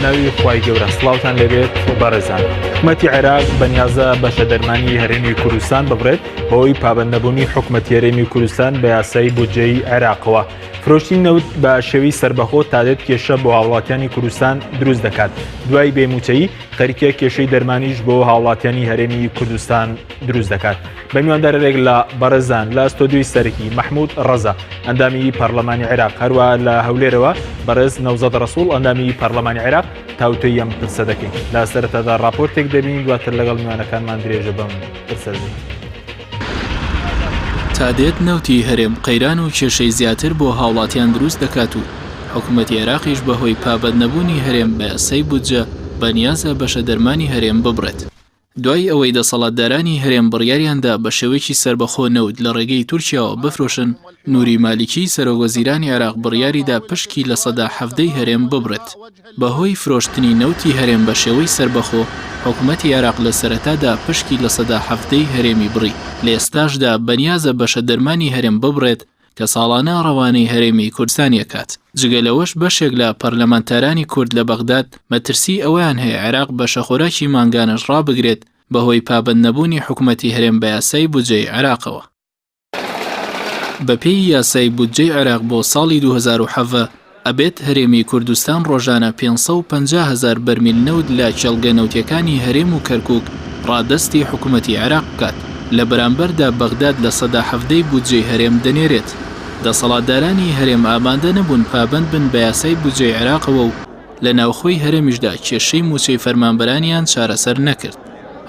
بەناوی خوای گەورە سڵاوتان لەبێت بەڕێزان. حکوومەتی عێراق بەنیازە بەشە دەرمانی هەرێمی کوردستان ببڕێت بەهۆی پابەندنەبوونی حکوومەتی هەرێمی کوردستان بە یاسای بودجەی عێراقەوە. فرۆشتی نەوت بە شێوەی سربەخۆ تادێت کێشە بۆ هاوڵاتیانی کوردستان دروست دەکات. دوای بێموچەیی خەریکە کێشەی دەرمانیش بۆ هاوڵاتیانی هەرێمی کوردستان دروست دەکات. بە میواندارێک لە بەڕێزان لە ئەستۆدیۆی سەرەکی مەحموود ڕەزا ئەندامی پەرلەمانی عێراق هەروە لە هەولێرەوە بەڕێز نەوزەد ڕەسوڵ ئەندامی پەرلەمانی عێراق تاوتۆی ئەم پرسە دەکەین. لە سەرەتادا راپۆرتێک دەبین دواتر لەگەڵ میوانەکانمان درێژە بەم پرسە دەبین. تادێت نەوتی هەرێم قەیران و کێشەی زیاتر بۆ هاوڵاتیان دروست دەکات و حکوومەتی عێراقیش بەهۆی پابەندنەبوونی هەرێم بە یاسای بودجە بەنیازە بەشە دەرمانی هەرێم ببڕێت. دوای ئەوەی دەسەڵاتدارانی هەرێم بڕیاریاندا بە شێوەیەکی سربەخۆ نەوت لە ڕێگەی تورکیاوە بفرۆشن، نوری مالیکی سەرۆکوەزیرانی عێراق بڕیاریدا پشکی لە سەدا 17 هەرێم ببڕێت. بەهۆی فرۆشتنی نەوتی هەرێم بە شێوەی سربەخۆ حکوومەتی عێراق لە سەرەتادا پشکی لە سەدا 17 هەرێمی بڕی، لە ئێستاشدا بەنیازە بەشە دەرمانی هەرێم ببڕێت کە ساڵانە ڕەوانەی هەرێمی کوردستان یەکات. جگەلەوەش بەشێک لە پەرلەمانتارانی کورد لە بەغداد مەترسی ئەویان هەیە عێراق بە شەخۆراکی مانگانەش ڕابگرێت بەهۆی پابەندنەبوونی حکوومەتی هەرێم بە یاسای بودجەی عێراقەوە. بەپێی یاسای بودجەی عێراق بۆ ساڵی 2007 ئەبێت هەرێمی کوردستان ڕۆژانە 550,000 بەرمیل نەوت لە چەڵگە نەوتیەکانی هەرێم و کەرکووک ڕادەستی حکوومەتی عێراق بکات. لە بەرامبەردا بەغداد لە سەدا 17 بودجەی هەرێم دەنێرێت. دەسەڵاتدارانی هەرێم ئامادە نەبوون پابەند بن بە یاسای بودجەی عێراقەوە و لە ناوخۆی هەرێمیشدا کێشەی موچەی فەرمانبەرانیان چارەسەر نەکرد.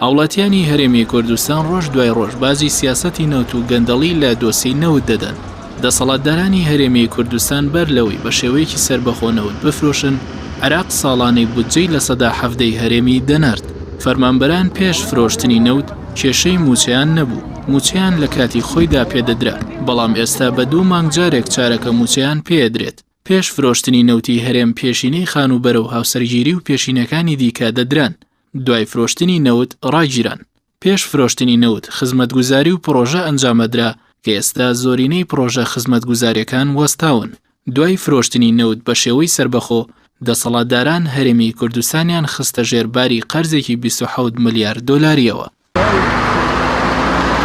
هاوڵاتیانی هەرێمی کوردستان ڕۆژ دوای ڕۆژ بازی سیاسەتی نەوت و گەندەڵی لە دۆسی نەوت دەدەن. دەسەڵاتدارانی هەرێمی کوردستان بەر لەوەی بە شێوەیەکی سربەخۆ نەوت بفرۆشن، عێراق ساڵانەی بودجەی لە سەدا 17 هەرێمی دەنارد. فەرمانبەران پێش فرۆشتنی نەوت کێشەی موچەیان نەبوو، موچەیان لە کاتی خۆیدا پێدەدرا، بەڵام ئێستا بە 2 مانگ جارێک چارەکە موچەیان پێدرێت. پێش فرۆشتنی نەوتی هەرێم پێشینەی خانوبەرە و هاوسەرگیری و پێشینەکانی دیکە دەدران، دوای فرۆشتنی نەوت ڕاگیران. پێش فرۆشتنی نەوت خزمەتگوزاری و پرۆژە ئەنجامەدرا کە ئێستا زۆرینەی پرۆژە خزمەتگوزاریەکان وەستاون. دوای فرۆشتنی نەوت بە شێوەی سربەخۆ دەسەڵاتداران هەرێمی کوردستانیان خستە ژێرباری قەرزێکی 27 ملیار دۆلاریەوە.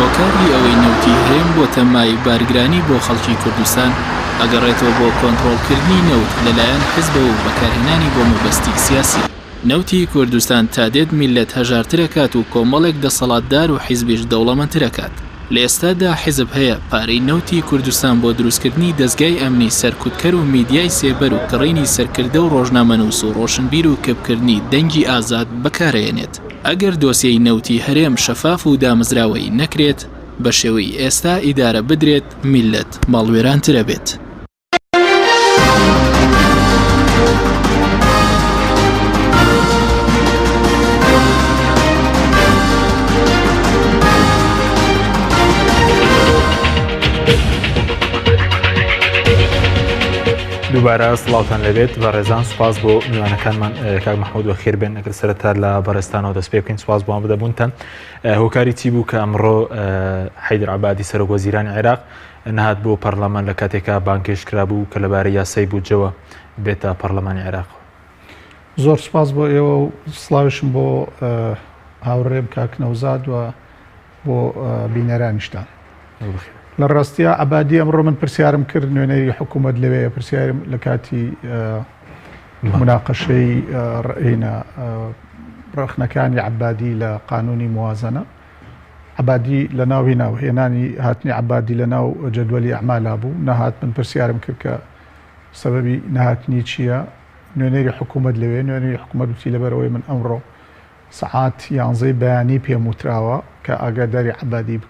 هۆکاری ئەوەی نەوتی هەرێم بۆ تەمای بارگرانی بۆ خەڵکی کوردستان ئەگەڕێتەوە بۆ کۆنتڕۆڵکردنی نەوت لەلایەن حیزبە و بەکارهێنانی بۆ مەبەستی سیاسی. نەوتی کوردستان تادێت میلەت هەژارترەکات و کۆمەڵێک دەسەڵاتدار و حیزبیش دەوڵەمەندترەکات. لە ئێستادا حیزب هەیە پارەی نەوتی کوردستان بۆ دروستکردنی دەستگای ئەمنی سەرکوتکەر و میدیای سێبەر و کڕینی سەرکردە و ڕۆژنامەنووس و ڕۆشنبیر و کەپکردنی دەنگی ئازاد بەکارهێنێت. ئەگەر دۆسیەی نەوتی هەرێم شەفاف و دامەزراوەی نەکرێت، بە شێوەی ئێستا ئیدارە بدرێت، میلەت ماڵوێرانترە بێت. دووبارە سڵاوتان لەبێت بە ڕێزان، سوپاس بۆ میوانەکانمان کاک مەحموود و خێربێن. ئەگەر سەرەتا لە بەڕێستانەوە دەست پێ بکەین، سوپاس بۆ بدەبوونتان. هۆکاری چی بوو کە ئەمڕۆ حەیدر عەبادی سەرۆکوەزیرانی عێراق نەهات بۆ پەرلەمان لە کاتێکا بانکێش کرابوو کە لەبارەی یاسای بودجەوە بێتە پەرلەمانی عێراق؟ زۆر سوپاس بۆ ئێوە و سڵاوشم بۆ هاوڕێم کاک نەوزاد و بۆ بینەرانیشتان. لە ڕاستیە عەبادی ئەمڕۆ من پرسیارم کرد نوێنەری حکوومەت لەوەیە، پرسیارم لە کاتی مناقەشەی ڕخنەکانی عەبادی لە قانونی موازنە. عەبادی لە ناوی ناوهێنانی هاتنی عەبادی لە ناو جەدوەلی ئەعمالا بوو، نەهات. من پرسیارم کرد کە سەبەبی نەهاتنی چییە؟ نوێنەری حکوومەت لەوێ، نوێنەری حکوومەت وتی لەبەرەوەی من ئەمڕۆ سەعات 11 بەیانی پێم وتراوە کە ئاگاداری عەبادی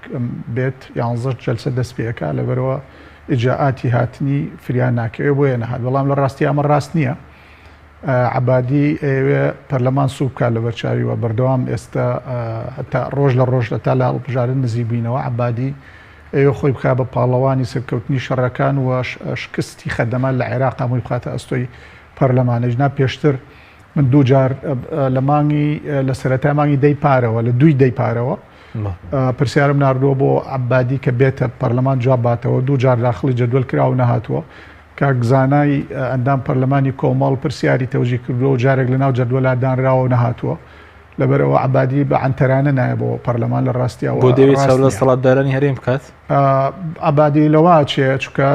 بێت، 11 جەلسە دەست پێەکە، لەبەرەوە ئیجاءاتی هاتنی فریان ناکەوێت بۆیە نەهات. بەڵام لە ڕاستی ئەمە ڕاست نییە. عەبادی ئێوێ پەرلەمان سووبکە لە بەرچاویوە بەردەوام ئێستا هەتا ڕۆژ لە ڕۆژ لە تا لە هەڵبژارن نزیک بووینەوە. عەبادی ئێوە خۆی بخا بە پاڵەوانی سەرکەوتنی شەڕەکان و شکستی خەدەمان لە عێراق هەمووی بخاتە ئەستۆی پەرلەمانێژ. پێشتر من دوو جار لە مانگی لە سەرەتا مانگی دەی پارەوە لە دوی دەی پارەوە پرسیارم ناردووە بۆ عەبادی کە بێتە پەرلەمان جواب باتەوە. دوو جار داخڵی جەدول کراوە نەهاتووە کاکزانای ئەندام پەرلەمانی کۆمەڵ پرسیاری تەوژی کردو و جارێک لەناو جەردوەلا دانراوە نەهاتووە لەبەرەوە عەبادی بە عنتەرانە نایە بۆ پەرلەمان لە ڕاستیەوە بۆ دەوێت چاو لە سەڵاتدارانی هەرێم بکات عەبادی لەوە چێ چونکە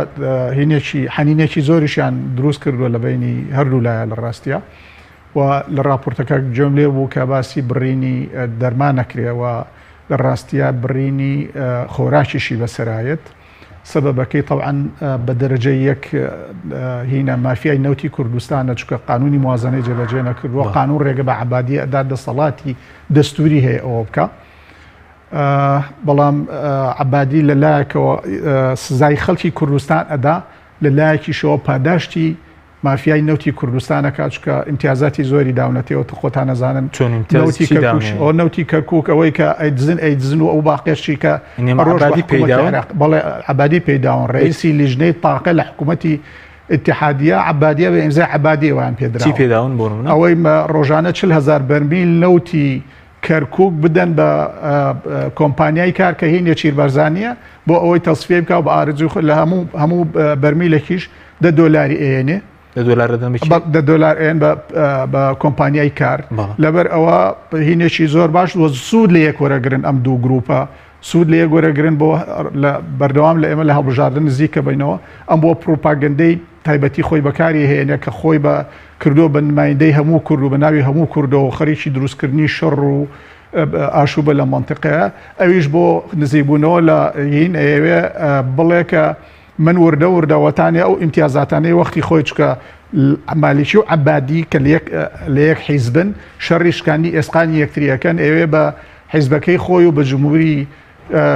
حەنینێکی زۆریشیان دروست کردووە لە بینی هەردوو لایە لە ڕاستیە و لە راپۆرتەکە گوێم لێ بوو کە باسی بڕینی دەرمان نەکرێەوە لە ڕاستیە بڕینی خۆراکیشی بەسەرایەت سببەکەی طبعاً بە دەرەجە یەک هینە مافیای نەوتی کوردستانە چونکە قانونی موازنەی جێبەجێ نەکردووە قانون ڕێگە بە عەبادی ئەدا دەسەڵاتی دەستوری هەیە ئەوە بکە بەڵام عەبادی لەلایەکەوە سزای خەڵکی کوردستان ئەدا لەلایەکیشەوە پاداشتی مافیای نەوتی کوردستانەکە چکە ئیمتیازاتی زۆری داونەتەوە خۆتان نەزانن نەوتی کەرکووک ئەوەی کە ئەیدزن و ئەو باقیشی کە بەڵێ عەبادی پێداون ڕئیسی لیژنەی تاقە لە حکوومەتی اتحادیە عەبادیە بە ئیمزای عەبادی ئەویان پێدراوە ئەوەی ڕۆژانە 40,000 بەرمیل نەوتی کەرکووک بدەن بە کۆمپانیای کار کە هینە چیربەرزانیە بۆ ئەوەی تەسفیە بکە و بە ئارزوو لە هەموو بەرمیلێکیش $10 ئێنێ $10 ئێن بە کۆمپانیای کار لەبەر ئەوە هینێکی زۆر باش وە سوود لە یەک وەرەگرن ئەم دوو گروپە سوود لە یەک وەرەگرن بۆ بەردەوام لە ئێمە لە هەڵبژاردن نزیکە بینەوە ئەم بۆ پروپاگەندەی تایبەتی خۆی بەکاری هێنە کە خۆی بە کردو بە نمایندەی هەموو کورد و بە ناوی هەموو کوردەوە خەریکی دروستکردنی شەڕ و ئاشوبە لە مەنتیقەیە ئەویش بۆ نزیکبوونەوە لە هین ئەوێ بڵێ کە من وردەوەتانێ ئەو ئیمتیازاتانەی وەختی خۆی چکە مالیکی و عەبادی کە لە یەک حیزبن شەڕی شکانی ئێسقانی یەکتریەکەن ئێوێ بە حیزبەکەی خۆی و بە جمهوری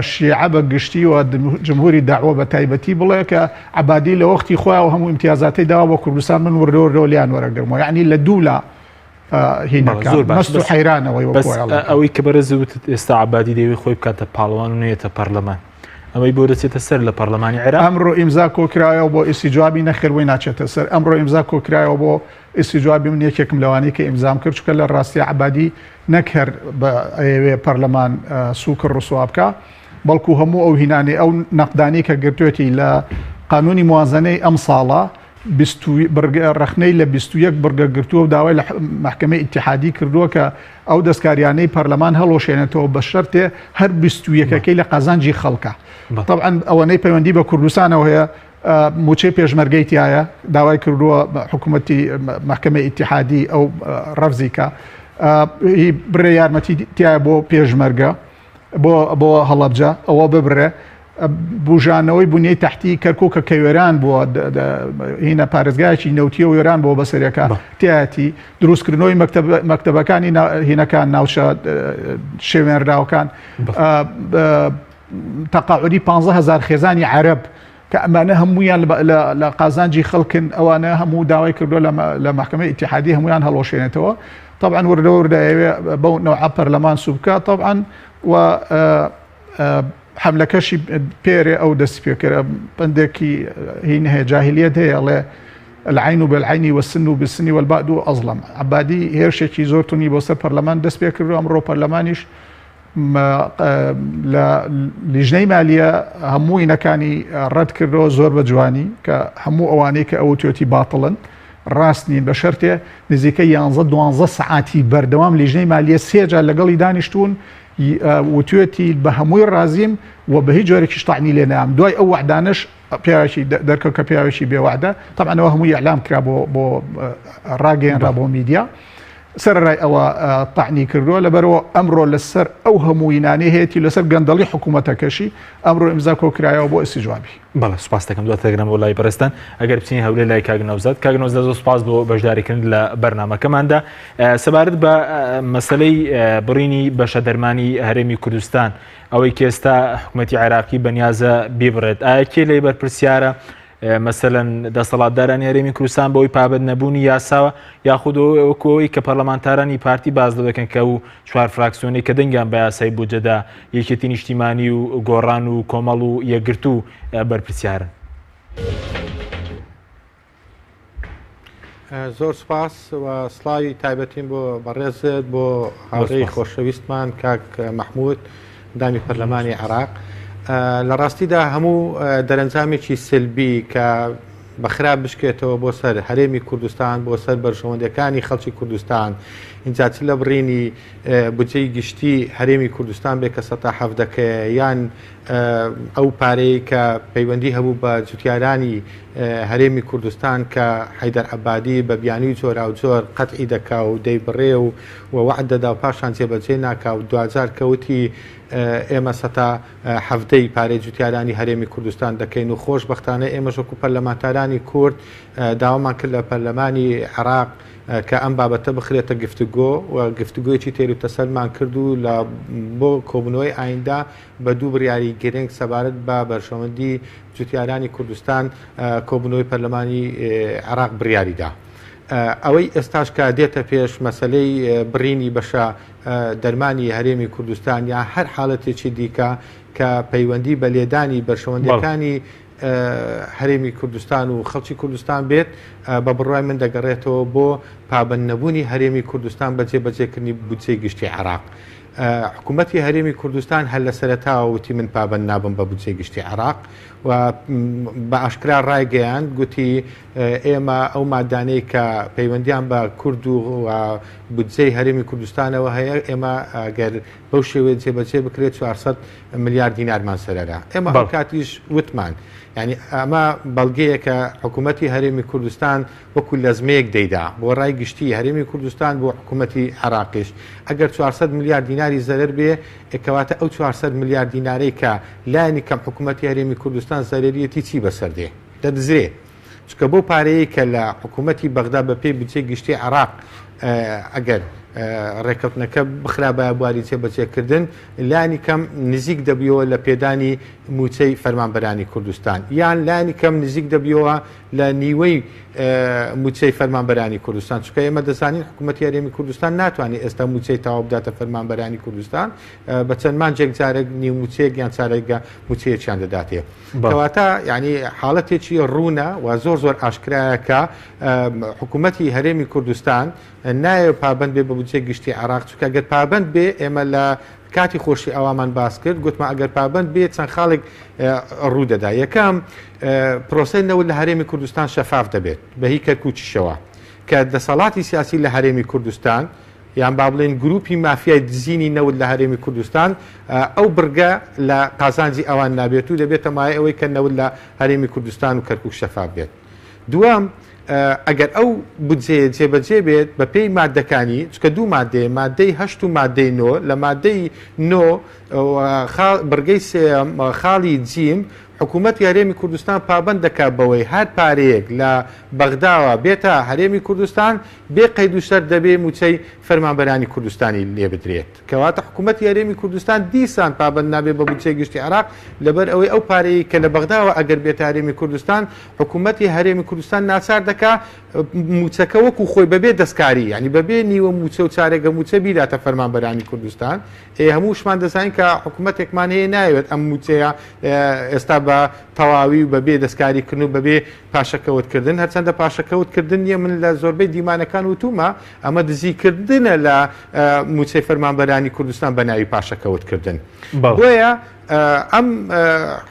شیعە بە گشتی و جمهوری داعوە بە تایبەتی بڵێ کە عەبادی لە وەختی خۆیان و هەموو ئیمتیازاتی داوا بۆ کوردستان من وردەوە لیان وەرەگرمەوە یعنی لە دوو لە هینەکان مەست و حەیرانەوەی ئەوەی کە بەرەزوت ئێستا عەبادی دەوێت خۆی بکاتە پاڵەوان و نێتە پەرلەمان ئەمەی بۆ دەچێتە سەر لە پەرلەمانی عێراق ئەمڕۆ ئیمزا کۆکرایەوە بۆ ئیسیجوابی نەخێرەوەی ناچێتە سەر ئەمڕۆ ئیمزا کۆکرایەوە بۆ ئیسیجوابی من یەکێکم لەوانەیە کە ئیمزام کرد چکە لە ڕاستی عەبادی نەکرد بە ئەوێ پەرلەمان سووکڕ ڕسوا بکە بەڵکو هەموو ئەو هینانەی ئەو نەقدانی کە گرتوێتی لە قانونی موازنەی ئەم ساڵە ڕخنەی لە 21 بڕگە گرتووە و داوای لە محکمەی ئیتیحادی کردووە کە ئەو دەستکاریانەی پەرلەمان هەڵۆشێنێتەوە بە شەرتێ هەر 21ەکەی لە قازانجی خەڵکە طبعاً ئەوەنەی پەیوەندی بە کوردستانەوە هەیە موچەی پێشمەرگەی تایە داوای کردووە حکوومەتی محکمەی ئیتیحادی ئەو ڕەفزیکە بڕێ یارمەتی تایە بۆ پێشمەرگە بۆ هەڵەبجە ئەوە ببرێ بژانەوەی بوونیەی تحتی کەرکووکە کە وێران بووە هینە پارێزگایکی نەوتیە و وێران بۆ بەسەرەکە تایەتی دروستکردنەوەی مەکتەبەکانی هینەکان ناوچە شێوێنراوەکان تەقاعودی 15,000 خێزانی عەرەب کە ئەمانە هەمویان لە قازانجی خەڵکن ئەوانە هەموو داوای کردووە لە محکمەی ئیتیحادی هەمویان هەڵۆشێنێتەوە طبعاً وردەوردە بەو نەوعە پەرلەمان سوبکە طبعاً و حملەکەشی پێرێ ئەو دەست پێکرد بەندێکی هین هەیە جاهلیەت هەیە ئەڵێ العین بالعین والسن بالسن والبعد أظلم عەبادی هێرشێکی زۆر تونی بۆ سەر پەرلەمان دەست پێ کردو ئەمڕۆ پەرلەمانیش لە لیژنەی مالیە هەموو هینەکانی ڕەت کردەوە زۆر بە جوانی کە هەموو ئەوانەی کە ئەو توێتی باتڵن ڕاست نین بە شەرتێ نزیکە 11-12 سعاتی بەردەوام لیژنەی مالیە 3 جار لەگەڵی دانیشتون وتوێتی بە هەمووی ڕازیم و بە هیچ جۆرێکیش تاعنی لێ نام دوای ئەو وعدانش پیاوێکی دەرکەوت کە پیاوێکی بێوەعدە طبعاً ئەوە هەمووی ئیعلام کرا بۆ ڕاگەیەنرا بۆ میدیا سەرڕای ئەوە تاعنی کردووە لەبەرەوە ئەمڕۆ لەسەر ئەو هەموو هینانەی هەیەی لەسەر گەندەڵی حکوومەتەکەشی ئەمڕۆ ئیمزا کۆکرایەوە بۆ ئیسیجوابی بەڵێ سوپاس دەکەم دواتەگرم بۆ لای بەڕێستان ئەگەر بچین هەولێر لای کاگنەوزاد زۆر سوپاس بۆ بەشداریکردن لە بەرنامەکەماندا سەبارەت بە مەسەلەی بڕینی بەشە دەرمانی هەرێمی کوردستان ئەوەی کە ئێستا حکوومەتی عێراقی بەنیازە ببڕێت ئایا کێ لێ بەرپرسیارە مەسەلەن دەسەڵاتدارانی هەرێمی کوردستان بەوەی پابند نەبوونی یاساوە یاخود ئەوەی کە پەرلەمانتارانی پارتی باز دەکەن کە و 4 فراکسیۆنی کە دەنگیان بە یاسای بودجەدا یەکێتی نیشتیمانی و گۆڕان و کۆمەڵ و یەکگرتو بەرپرسیارن. زۆر سپاس و سڵاوی تایبەتیم بۆ بەڕێزت بۆ هاوڕێی خۆشەویستمان کاک مەحموود دامی پەرلەمانی عێراق لە ڕاستیدا هەموو دەرەنجامێکی سلبی کە بەخرا بشکێتەوە بۆ سەر هەرێمی کوردستان بۆ سەر بەرژەوەندەکانی خەڵکی کوردستان اینجا چ لە بڕینی بودجەی گشتی هەرێمی کوردستان بێ کە 17 یان ئەو پارەی کە پەیوەندی هەبوو بە جوتیارانی هەرێمی کوردستان کە حەیدەر عەبادی بە بیانی جۆرا و جۆر قەتعی دەکا و دەیبڕێ و وەعد دەدا و پاشان جێبەجێ ناکا و دوجار کەوتی ئێمە 17 پارەی جوتیارانی هەرێمی کوردستان دەکەین و خۆشبەختانە ئێمە وەکو پەرلەمانتارانی کورد داوامان کرد لە پەرلەمانی عێراق کە ئەم بابەتە بخرێتە گفتوگۆ و گفتوگۆیەکی تێر و تەسەلمان کرد و بۆ کۆبنەوەی ئایندا بە دوو بڕیاری گرنگ سەبارەت بە بەرژەوەندی جوتیارانی کوردستان کۆبنەوەی پەرلەمانی عێراق بڕیاریدا. ئەوەی ئێستاش کە دێتە پێش مەسلەی بڕینی بەشە دەرمانی هەرێمی کوردستان یا هەر حاڵەتێکی دیکە کە پەیوەندی بە لێدانی بەرژەوەندەکانی هەرێمی کوردستان و خەڵکی کوردستان بێت بە بڕای من دەگەڕێتەوە بۆ پابەند نەبوونی هەرێمی کوردستان بە جێبەجێکردنی بودجەی گشتی عێراق. حکوومەتی هەرێمی کوردستان هەر لە سەرەتاوە وتی من پابەند نابم بە بودجەی گشتی عێراق و بە ئاشکرا ڕایگەیاند گوتی ئێمە ئەو مادانەی کە پەیوەندیان بە کورد و بودجەی هەرێمی کوردستانەوە هەیە ئێمە ئەگەر بەو شێوەیە جێبەجێ بکرێت 400 ملیار دینارمان سەرەرا ئێمە هەر کاتیش وتمان یعنی ئەمە بەڵگەیە کە حکوومەتی هەرێمی کوردستان وەکو لەزمەیەک دەیدا بۆ ڕای گشتی هەرێمی کوردستان بۆ حکوومەتی عێراقیش ئەگەر 400 ملیار دیناری زەرەر بێ کەواتە ئەو 400 ملیار دینارەی کە لایەنی کەم حکوومەتی هەرێمی کوردستان زەرەریەتی چی بەسەردێ دەدزرێ چکە بۆ پارەیە کە لە حکوومەتی بەغدا بە پێی بودجەی گشتی عێراق ئەگەر ڕێکەوتنەکە بخرا بە بواری جێبەجێکردن لانی کەم نزیک دەبیەوە لە پێدانی موچەی فەرمانبەرانی کوردستان یان لانی کەم نزیک دەبیەوە لە نیوەی موچەی فەرمانبەرانی کوردستان چکە ئێمە دەزانین حکوومەتی هەرێمی کوردستان ناتوانێت ئێستا موچەی تاوا بداتە فەرمانبەرانی کوردستان بە چەندمان جێک جارێک نیو موچەیەک یان چارێکگە موچەیەکیان دەداتێ کەواتە یعنی حاڵەتێکی ڕوونە و زۆر زۆر ئاشکرایەکە حکوومەتی هەرێمی کوردستان نایە پابند بێ بە بودجەی گشتی عێراق چکە گەر پابند بێ ئێمە لە کاتی خۆشی ئەوامان باس کرد گوتمە ئەگەر پابند بێت چەند خاڵێک ڕوودەدا یەکەم پرۆسەی نەوت لە هەرێمی کوردستان شەفاف دەبێت بە هی کەرکووچیشەوە کە دەسەڵاتی سیاسی لە هەرێمی کوردستان یان با بڵێن گروپی مافیای دزینی نەوت لە هەرێمی کوردستان ئەو بڕگە لە قازانجی ئەوان نابێت و دەبێتە مای ئەوەی کە نەوت لە هەرێمی کوردستان و کەرکووک شەفاف بێت. دووەم ئەگەر ئەو بودجەیە جێبەجێ بێت بە پێی مادەکانی چکە دوو مادەی مادەی 8 و مادەی 9 لە مادەی 9 بڕگەی خاڵی جیم حکوومەتی هەرێمی کوردستان پابند دەکات بەوەی هەر پارەیەک لە بەغداوە بێتە هەرێمی کوردستان بێ قەید و شەرت دەبێ موچەی فەرمانبەرانی کوردستانی لێ بدرێت کەواتە حکوومەتی هەرێمی کوردستان دیسان پابند نابێت بە بودجەی گشتی عێراق لەبەر ئەوەی ئەو پارەیە کە لە بەغداوە ئەگەر بێتە هەرێمی کوردستان حکوومەتی هەرێمی کوردستان ناچار دەکات موچەکە وەکو خۆی بەبێ دەستکاری یعنی بەبێ نیوە موچە و چارێگە موچە بیداتە فەرمانبەرانی کوردستان هەمووشمان دەزانین کە حکوومەتێکمان هەیە نایوێت ئەم موچەیە ئێستا بە تەواوی و بەبێ دەستکاریکردن و بەبێ پاشەکەوتکردن هەرچەندە پاشەکەوتکردن نیە من لە زۆربەی دیمانەکان وتومە ئەمە دزیکردنە لە موچەی فەرمانبەرانی کوردستان بە ناوی پاشەکەوتکردن بۆیە ئەم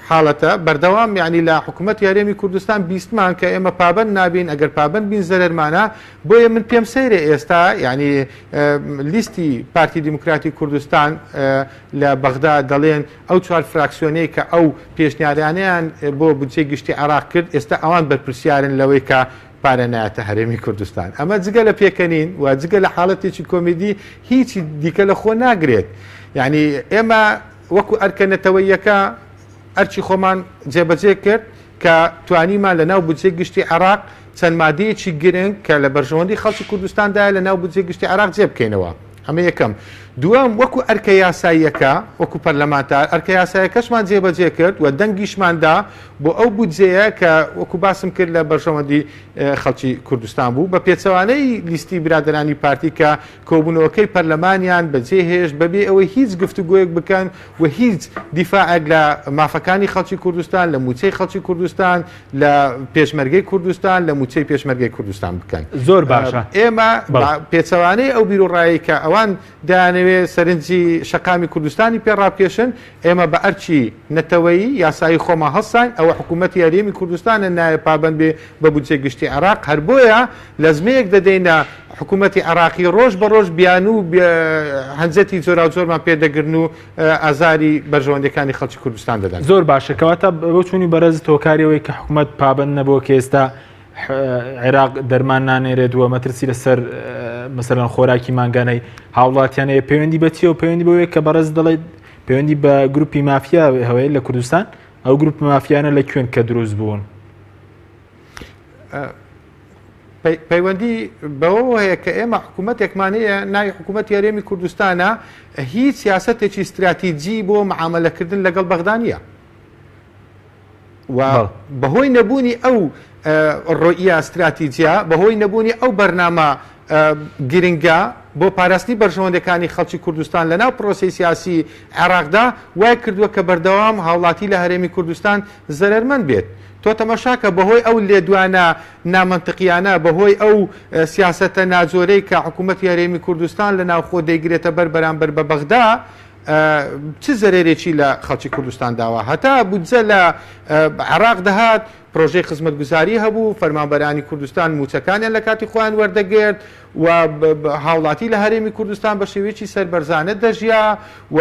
حاڵەتە بەردەوام یعنی لە حکوومەتی هەرێمی کوردستان بیستمان کە ئێمە پابند نابین ئەگەر پابند بین زەرمانە بۆیە من پێم سەیرە ئێستا یعنی لیستی پارتی دیموکراتی کوردستان لە بەغدا دەڵێن ئەو 4 فراکسیۆنەی کە ئەو پێشنیاریانیان بۆ بودجەی گشتی عێراق کرد ئێستا ئەوان بەرپرسیارن لەوەی کە پارە نایەتە هەرێمی کوردستان ئەمە جگە لە پێکەنین و جگە لە حاڵەتێکی کۆمیدی هیچی دیکە لە خۆ ناگرێت یعنی ئێمە وەکو ئەرکەنەتەوەیەکە ئەرچی خۆمان جێبەجێ کرد کە توانیمان لە ناو بودجەی گشتی عێراق چەند مادەیەکی گرنگ کە لە بەرژەوەندی خەڵکی کوردستاندایە لە ناو بودجەی گشتی عێراق جێبکەینەوە ئەمە یەکەم. دووەم وەکو ئەرکە یاساییەکە وەکو پەرلەمانتار ئەرکە یاساییەکەشمان جێبەجێ کرد و دەنگیشماندا بۆ ئەو بودجەیە کە وەکو باسم کرد لە بەرژەوەندی خەڵکی کوردستان بوو بە پێچەوانەی لیستی برادرانی پارتی کە کۆبوونەوەکەی پەرلەمانیان بەجێهێشت بەبێ ئەوەی هیچ گفتوگۆیەک بکەن و هیچ دیفاعێک لە مافەکانی خەڵکی کوردستان لە موچەی خەڵکی کوردستان لە پێشمەرگەی کوردستان لە موچەی پێشمەرگەی کوردستان بکەن. زۆر باشە ئێمە پێچەوانەی ئەو بیرۆڕایی کە ئەوان ئەوان دەیانەوێت سەرنجی شەقامی کوردستانی پێڕاکێشن ئێمە بە ئەرچی نەتەوەیی یاسایی خۆمە هەستین ئەوە حکوومەتی هەرێمی کوردستانە نایە پابند بێ بە بودجێ گشتی عێراق هەر بۆیە لە زمەیەک دەدەینە حکوومەتی عراقی ڕۆژ بە ڕۆژ بیان و هەنجەتی زۆر زۆرمان پێدەگرن و ئازاری بەرژەوەندەکانی خەڵکی کوردستان دەدەن. زۆر باشە کەواتە بۆ چوونی بەرەز تۆکاریەوەی کە حکوومەت پابند نەبووە کە ئێستا عێراق دەرمان نانێرێت وە مەترسی لەسەر مەسەرەن خۆراکی ماگانەی هاوڵاتیانەیە پەیوەندی بەچیەوە پەیوەندی بەوەیە کە بەڕێز دەڵێت پەیوەندی بە گروپی مافیا هەوەیە لە کوردستان ئەو گروپ مافیانە لە کوێن کە دروست بوون. پەیوەندی بەوە هەیە کە ئێمە حکوومەتێکمانەیە ناوی حکوومەتی هەرێمی کوردستانە هیچ سیاسەتێکی استراتیجی بۆ معاملەکردن لەگەڵ بەغدانیە و بەهۆی نەبوونی ئەو ڕۆئیە استراتیجیا بەهۆی نەبوونی ئەو بەرنامە گرنگە بۆ پاراستنی بەرژەوەندەکانی خەڵکی کوردستان لەناو پرۆسی سیاسی عێراقدا وای کردووە کە بەردەوام هاوڵاتی لە هەرێمی کوردستان زەرمەند بێت. تۆ تەماشاکە بەهۆی ئەو لێدوانە نامەنتقیانە بەهۆی ئەو سیاسەتە ناجۆرەی کە حکوومەتی هەرێمی کوردستان لە ناو خۆ دەیگرێتە بەرامبەر بە بەغدا چ زەرێرێکی لە خەڵکی کوردستان داوە هەتا بودجە لە عێراق دەهات پرۆژەی خزمەتگوزاری هەبوو فەرمانبەرانی کوردستان موچەکانیان لە کاتی خۆیان وەردەگرت و هاوڵاتی لە هەرێمی کوردستان بە شێوەیەکی سەربەرزانە دەژیا و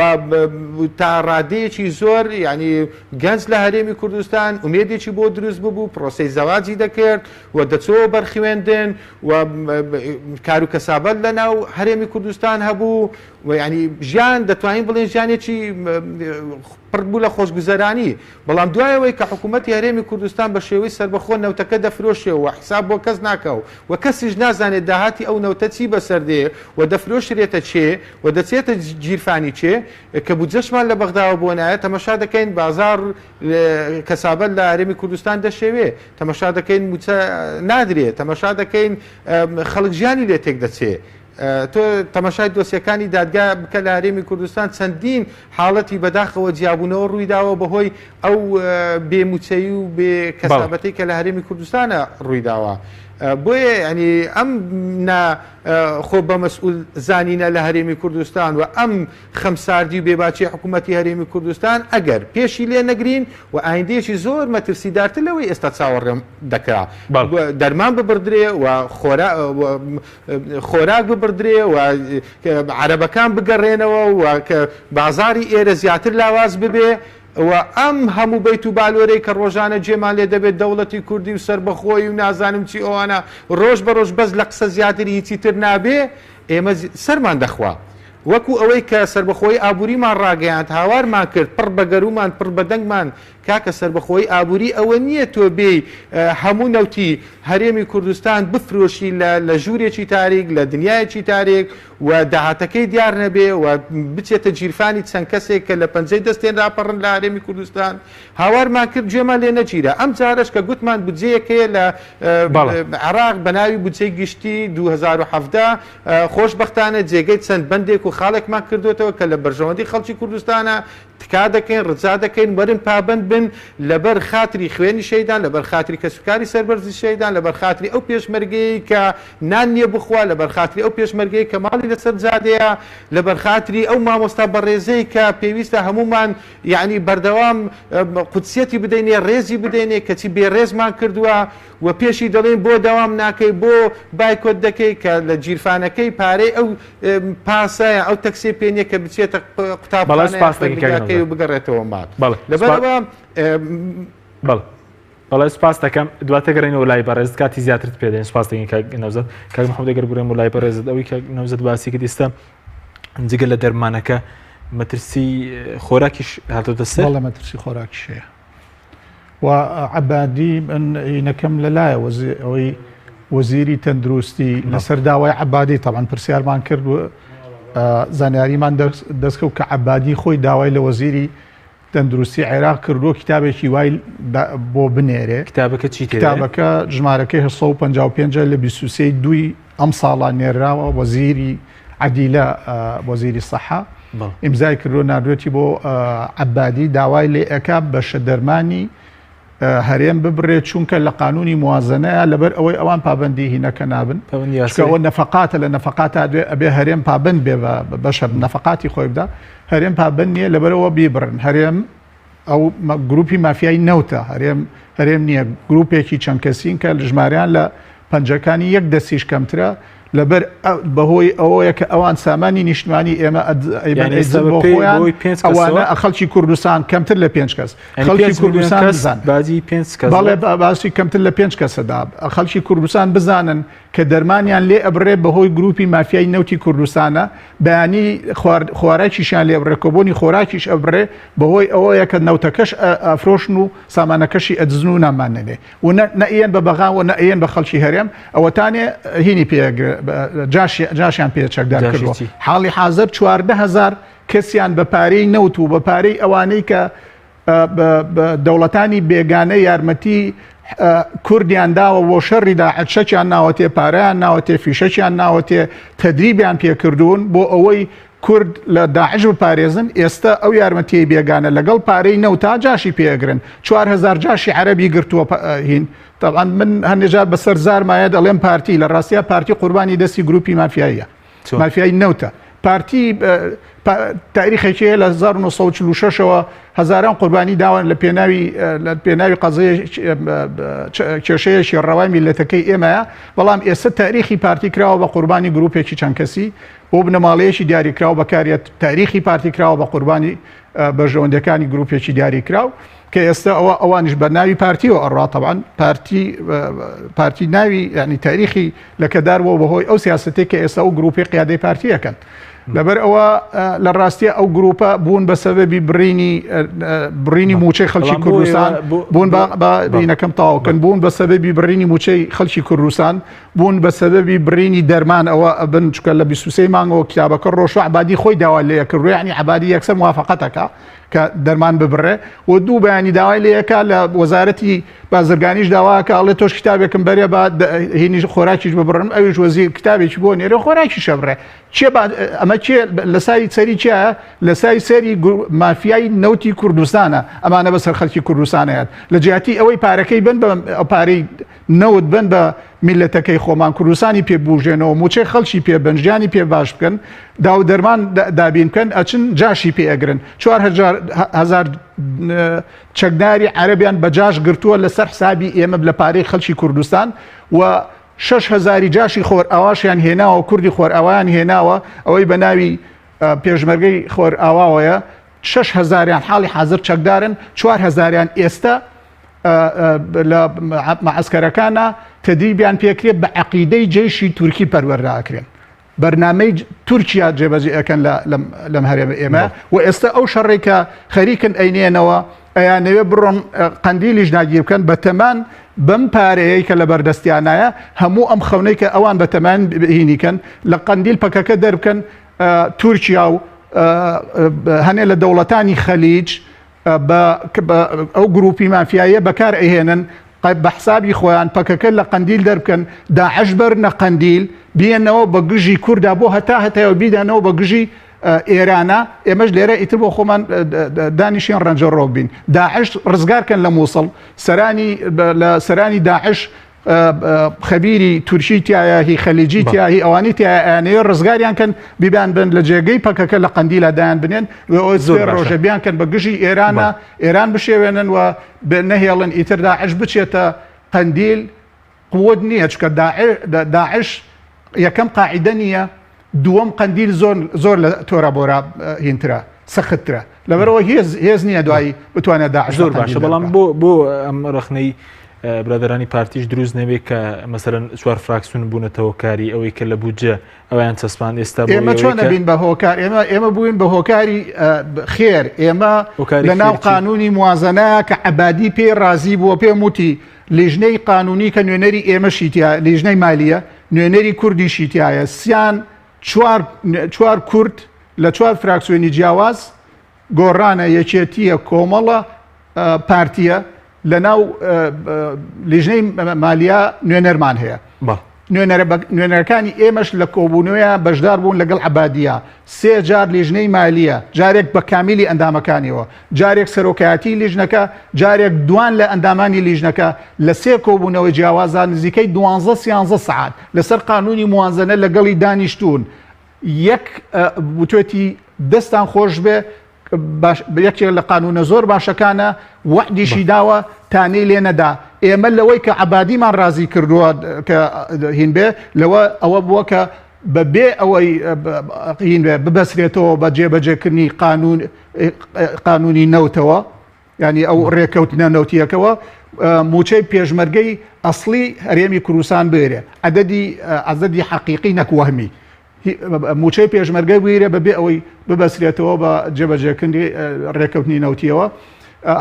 تا ڕادەیەکی زۆر ینی گەنج لە هەرێمی کوردستان ئومێدێکی بۆ دروست ببوو پرۆسەی زەواجی دەکرد و دەچۆ بەرخوێندن و کار و کەسابەت لە ناو هەرێمی کوردستان هەبوو و ینی ژیان دەتوانین بڵێن ژیانێکی پڕ بوو لە خۆشگوزەرانی بەڵام دوایەوەی کە حکوومەتی هەرێمی کوردستان بە شێوەی سربەخۆ نەوتەکە دەفرۆشێەوە حساب بۆ کەس ناکەو و کەسیش نازانێت داهاتی ئەو نەوتە چی بەسەردێ و دەفرۆشرێتە چێ و دەچێتە گیرفانی چێ کە بودجەشمان لە بەغداوە بۆ نایە تەمەشا دەکەین بازار کەسابەت لە هەرێمی کوردستان دەشێوێ تەمەشا دەکەین موچە نادرێت تەمەشا دەکەین خەڵک ژیانی لێ تێک دەچێت. تۆ تەماشای دۆسیەکانی دادگا بکە لە هەرێمی کوردستان چەندین حاڵەتی بەداخەوە جیابوونەوە ڕوویداوە بەهۆی ئەو بێموچەی و بێ کەسابەتی کە لە هەرێمی کوردستانە ڕوویداوە. بۆیە ینی ئەم خۆ بە مەسئول زانینە لە هەرێمی کوردستان و ئەم خەمساردی و بێباچی حکوومەتی هەرێمی کوردستان ئەگەر پێشی لێ نەگرین و ئایندێکی زۆر مەترسیدارتر لەوەی ئێستا چاوەڕێم دەکرا دەرمان ببردرێ و خۆراک ببردرێ و عەرەبەکان بگەڕێنەوە و کە بازاری ئێرە زیاتر لاواز ببێ و ئەم هەموو بیت و بالۆرەی کە ڕۆژانە جێمان لێ دەبێت دەوڵەتی کوردی و سربەخۆی و نازانم چی ئەوانە ڕۆژ بە ڕۆژ بەس لە قسە زیاتری هیچی تر نابێ ئێمە سەرمان دەخوا وەکو ئەوەی کە سربەخۆی ئابووریمان ڕاگەیاند هاوارمان کرد پڕ بە گەرومان پڕ بە دەنگمان کاکە سربەخۆی ئابووری ئەوە نییە تۆ بێ هەموو نەوتی هەرێمی کوردستان بفرۆشی لە ژوورێکی تاریک لە دنیایەکی تاریک و داهاتەکەی دیار نەبێ و بچێتە گیرفانی چەند کەسێک کە لە پەنجەی دەستێن راپەڕن لە هەرێمی کوردستان هاوارمان کرد گوێمان لێ نەگیرە ئەم جارش کە گوتمان بودجەیەکەیە لە عێراق بە ناوی بودجەی گشتی 2017 خۆشبەختانە جێگەی چەند بەندێک و خاڵێکمان کردوێتەوە کە لە بەرژەوەندی خەڵکی کوردستانە تکا دەکەین ڕجا دەکەین وەرن پابند بن لەبەر خاتری خوێنی شەیدان لەبەر خاتری کەسوکاری سەربەرزی شەیدان لەبەر خاتری ئەو پێشمەرگەی کە نان نییە بخوا لەبەر خاتری ئەو پێشمەرگەی کە ماڵی لەسەر جادەیە لەبەر خاتری ئەو مامۆستا بەڕێزەی کە پێویستە هەمومان یعنی بەردەوام قودسیەتی بدەینێ ڕێزی بدەینێ کەچی بێڕێزمان کردووە و پێشی دەڵێن بۆ داوام ناکەی بۆ بایکۆت دەکەی کە لە گیرفانەکەی پارەی ئەو پاسایە ئەو تەکسی پێنیە کە بچێتە قوتابخانەکەی و بگەڕێتەوە مات لەبەرەوە بەڵێ سپاس دەکەم دواتە گەڕێنەوە لای بەڕێز کاتی زیاترت پێدەین سپاس دەکەین کاک نەوزەت کاک محەممەد دەگەر بڕێم و لای بەڕێزت ئەوەی کاک نەوزەت باسی کرد ئێستا جگە لە دەرمانەکە مەترسی خۆراکیش هاتۆتە سەر وەڵام مەترسی خۆراکیش هەیە و عەبادی من یەکەم لەلایە ئەوەی وەزیری تەندروستی لەسەر داوای عەبادی تەبعاً پرسیارمان کرد و زانیاریمان دەستکەوت کە عەبادی خۆی داوای لە وەزیری تەندروستی عێراق کردووە کتابێکی وای بۆ بنێرێ کتابەکە چی کتابەکە ژمارەکەی 1955 لە 23 دوی ئەم ساڵان نێراوە وەزیری عەدیلە وەزیری سەحا ئیمزای کردووە نردوێتی بۆ عەبادی داوای لێ ئەکا بەشە دەرمانی هەرێم ببرێت چونکە لە قانونی موازنەیە لەبەر ئەوەی ئەوان پابندی هینەکە نابن ئەوە نەفقاتە لە نەفقات ئەبێ هەرێم پابند بێ بەشە نەفقاتی خۆی بدا هەرێم پابند نییە لەبەرەوە بیبرن هەرێم ئەو گروپی مافیایی نەوتە هەرێم نییە گروپێکی چەند کەسین کە ژماریان لە پەنجەکانی یەک دەستیش کەمترە لەبەر بەهۆی ئەوەیە کە ئەوان سامانی نیشتمانی ئێمە خۆیان ئەوانە خەڵکی کوردستان کەمتر لە 5 کەس خەڵکی کوردستان بزان بەڵێ باسی کەمتر لە 5 کەسەدا خەڵکی کوردستان بزانن کە دەرمانیان لێ ئەبرێ بەهۆی گروپی مافیایی نەوتی کوردستانە بەیانی خواراکیشیان لێ بڕێکۆبوونی خۆراکیش ئەبرێ بەهۆی ئەوەیە کە نەوتەکەش ئەفرۆشن و سامانەکەشی ئەدزن و نامانێنێ و نەئێن بە بەغا و نەئێن بە خەڵکی هەرێم ئەوەتانێ هینی پێگرێ جاشیان پێ چەکدار کردووە حاڵی حاضر 14,000 کەسیان بە پارەی نەوت و بە پارەی ئەوانەی کە دەوڵەتانی بێگانە یارمەتی کوردیان داوە بۆ شەڕی داعش شەکیان ناوەتێ پارەیان ناوەتێ فیشەکیان ناوەتێ تەدریبیان پێکردوون بۆ ئەوەی کورد لە داعش بپارێزن ئێستا ئەو یارمەتی بێگانە لەگەڵ پارەی نەوتا جاشی پێگرن 4,000 جاشی عەرەبی گرتووە هین طبعا من هەندێجار بەسەر زارمایە دەڵێم پارتی لە ڕاستیە پارتی قوربانی دەستی گروپی مافیاییە مافیایی نەوتە پارتی تاریخێکی لە 1946ەوە هەزاران قوربانی داوان لە پێناوی قەزەیە کێشەیەکی ڕەوای میلەتەکەی ئێمەیە بەڵام ئێستا تاریخی پارتی کراوە بە قوربانی گروپێکی چەند کەسی بۆ بنەماڵەیەکی دیاریکراوە بەکارێت تاریخی پارتی کراوە بە قوربانی بەژەوەندەکانی گروپێکی دیاریکراو کە ئێستا ئەوانش بە ناوی پارتیەوە ئەڕوا طبعاً پارتی ناوی ینی تاریخی لەکەدارەوە بەهۆی ئەو سیاسەتێک کە ئێستا ئەو گروپی قیادەی پارتیەکەن لەبەر ئەوە لە ڕاستیە ئەو گروپە بوون بە سەبەبی بڕینی موچەی خەڵکی کوردستان بوون بینەکەم تاوکەن بوون بە سەبەبی بڕینی موچەی خەڵکی کوردستان بوون بە سەبەبی بڕینی دەرمان ئەوە بن چکە لە 23 مانگەوە کتابەکە ڕۆژ عبادی خۆی داوا لێ کردو یعنی عبادی یەکسەر موافقەتەکە کە دەرمان ببڕێ و دوو بەیانی داوای لەیەکە لە وەزارەتی بازرگانیش داواکە ئەڵێ تۆش کتابێکم بەرێ بە هینی خۆراکیش ببڕم ئەویش وەزیر کتابێکی بۆ نێرە خۆراکی شەبڕێ ئەمە لە سای سەری چیە لە سای سەری مافیای نەوتی کوردستانە ئەمانە بەسەر خەڵکی کوردستانەیەت لە جیاتی ئەوەی پارەکەی بن بە پارەی نەوت بن بە میلەتەکەی خۆمان کوردستانی پێ بژێنەوە موچەی خەڵکی پێ بنجیانی پێ باش بکەن داو دەرمان دابین بکەن ئەچن جاشی پێ ئەگرن 4,000 چەکداری عەرەبیان بەجاش گرتووە لەسەر حسابی ئێمە لە پارەی خەڵکی کوردستان و 6,000 جاشی خۆر ئاواشیان هێناوە کوردی خۆر ئاوایان هێناوە ئەوەی بە ناوی پێشمەرگەی خۆر ئاواوەیە 6,000یان حاڵی حاضر چەکدارن 4,000یان ئێستا لە معسکەرەکانە تەدریبیان پێکرێت بە عەقیدەی جێشی تورکی پەروەردەکرێن بەرنامەی تورکیا جێبەجێ ئەەکەن لەم هەرێمە ئێمە و ئێستا ئەو شەڕێک کە خەریکن ئەینێنەوە ئەیانەوێ بڕۆن قەندیلیش ناگیر بکەن بە تەمان بەم پارەیە کە لە بەردەستیانایە هەموو ئەم خەونەی کە ئەوان بە تەمان بهینیکەن لە قەندیل پەکەکە دەربکەن تورکیا و هەنێ لە دەوڵەتانی خەلیج ئەو گروپی مافیایە بەکار ئەهێنن بە حسابی خۆیان پەکەکە لە قەندیل دەربکەن داعش بەرنە قەندیل بێنەوە بە گژی کووردا بۆ هەتایەوە بیدانەوە بە گژی ئێرانە ئێمەش لێرە ئیتر بۆ خۆمان دانیشیان ڕەنجەڕۆک بین داعش ڕزگارکەن لە مووسڵ سەرانی داعش خەبیری تورکی تایە هی خەلیجی تیاهی ئەوانی تیانەیە ڕزگاریان کەن بیبان بن لە جێگەی پەکەکە لە قەندیلە دایان بنێن زۆر ڕۆژە بیان کەن بە گژی ئێرانە ئێران بشێوێنن و نەهێڵن ئیتر داعش بچێتە قەندیل قوت نییە چکە داعش یەکەم قاعیدە نییە دووەم قەندیل زۆر لە تۆرە بۆرا هینترە سەختترە لەبەرەوە هێز نییە دوایی بتوانێت داعش زۆر باشە بەڵام بۆ ئەم ڕخنەی برادرانی پارتیش دروست نەبێت کە مەسەرەن چوار فراکسیۆن بوونەتەوە کاری ئەوەی کە لە بودجە ئەویان چەسپان ئێستا ئێمە چۆن نەبین بە هۆکار ئێمە بووین بە هۆکاری خێر ئێمە لە ناو قانونی موازنەیە کە عەبادی پێ رازی بووە پێم وتی لیژنەی قانونی کە نوێنەری ئێمەشی تایە لیژنەی مالیە نوێنەری کوردیشی تایە سیان چوار کورد لە چوار فراکسیۆنی جیاواز گۆڕانە یەکێتیە کۆمەڵە پارتیە لە ناو لیژنەی مالیە نوێنەرمان هەیە نوێنەرەکانی ئێمەش لە کۆبوونەوەیە بەشدار بوون لەگەڵ عەبادیە 3 جار لیژنەی مالیە، جارێک بە کامیلی ئەندامەکانیەوە، جارێک سەرۆکایەتی لیژنەکە، جارێک دوان لە ئەندامانی لیژنەکە لە 3 کۆبوونەوەی جیاوازان نزیکەی 12-13 سعات لەسەر قانونی موازنە لەگەڵی دانیشتون یەک بتوێتی دەستان خۆش بێ یەکێک لە قانونە زۆر باشەکانە وعدیشی داوە تانەی لێ نەدا. ئێمە لەوەی کە عەبادیمان ڕازی کردووە کە هین بێ لەوە ئەوە بووە کە بەبێ ئەوەی هین بێ ببەسرێتەوە بە جێبەجێکردنی قانونی نەوتەوە، ینی ئەو ڕێکەوتنە نەوتیەکەوە موچەی پێشمەرگەی ئەسڵی هەرێمی کوردستان بێرێ عەدەدی حەقیقی نەکوەهمی موچەی پێشمەرگەی بگیرێ بەبێ ئەوەی ببەسرێتەوە بە جێبەجێکردنی ڕێکەوتنی نەوتیەوە.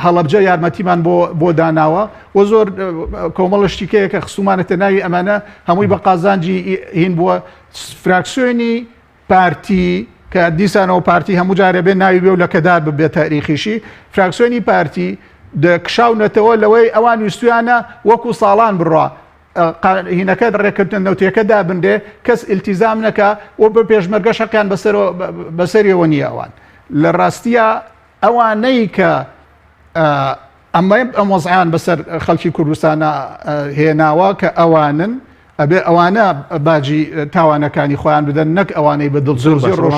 هەڵەبجە یارمەتیمان بۆ داناوە و زۆر کۆمەڵە شتیکەیە کە خسومانەتە ناوی ئەمانە هەمووی بە قازانجی هین بووە فراکسیۆنی پارتی کە دیسانەوە پارتی هەموو جارە بێ ناوی بێ و لە کەدار ببێت تاریخیشی فراکسیۆنی پارتی دەکشاونەتەوە لەوەی ئەوان ویستویانە وەکو ساڵان بڕوا هینەکە ڕێکردن نەوتیەکە دابندێ کەس ئیلتیزام نەکە و بە پێشمەرگە شەقیان بەسەریەوە نییە. ئەوان لە ڕاستیە ئەوانەی کە ئەم وەزعیان بەسەر خەڵکی کوردستانە هێناوە کە ئەوانن ئەبێ ئەوانە باجی تاوانەکانی خۆیان بدەن نەک ئەوانەی بە دڵزۆرزی ڕۆژ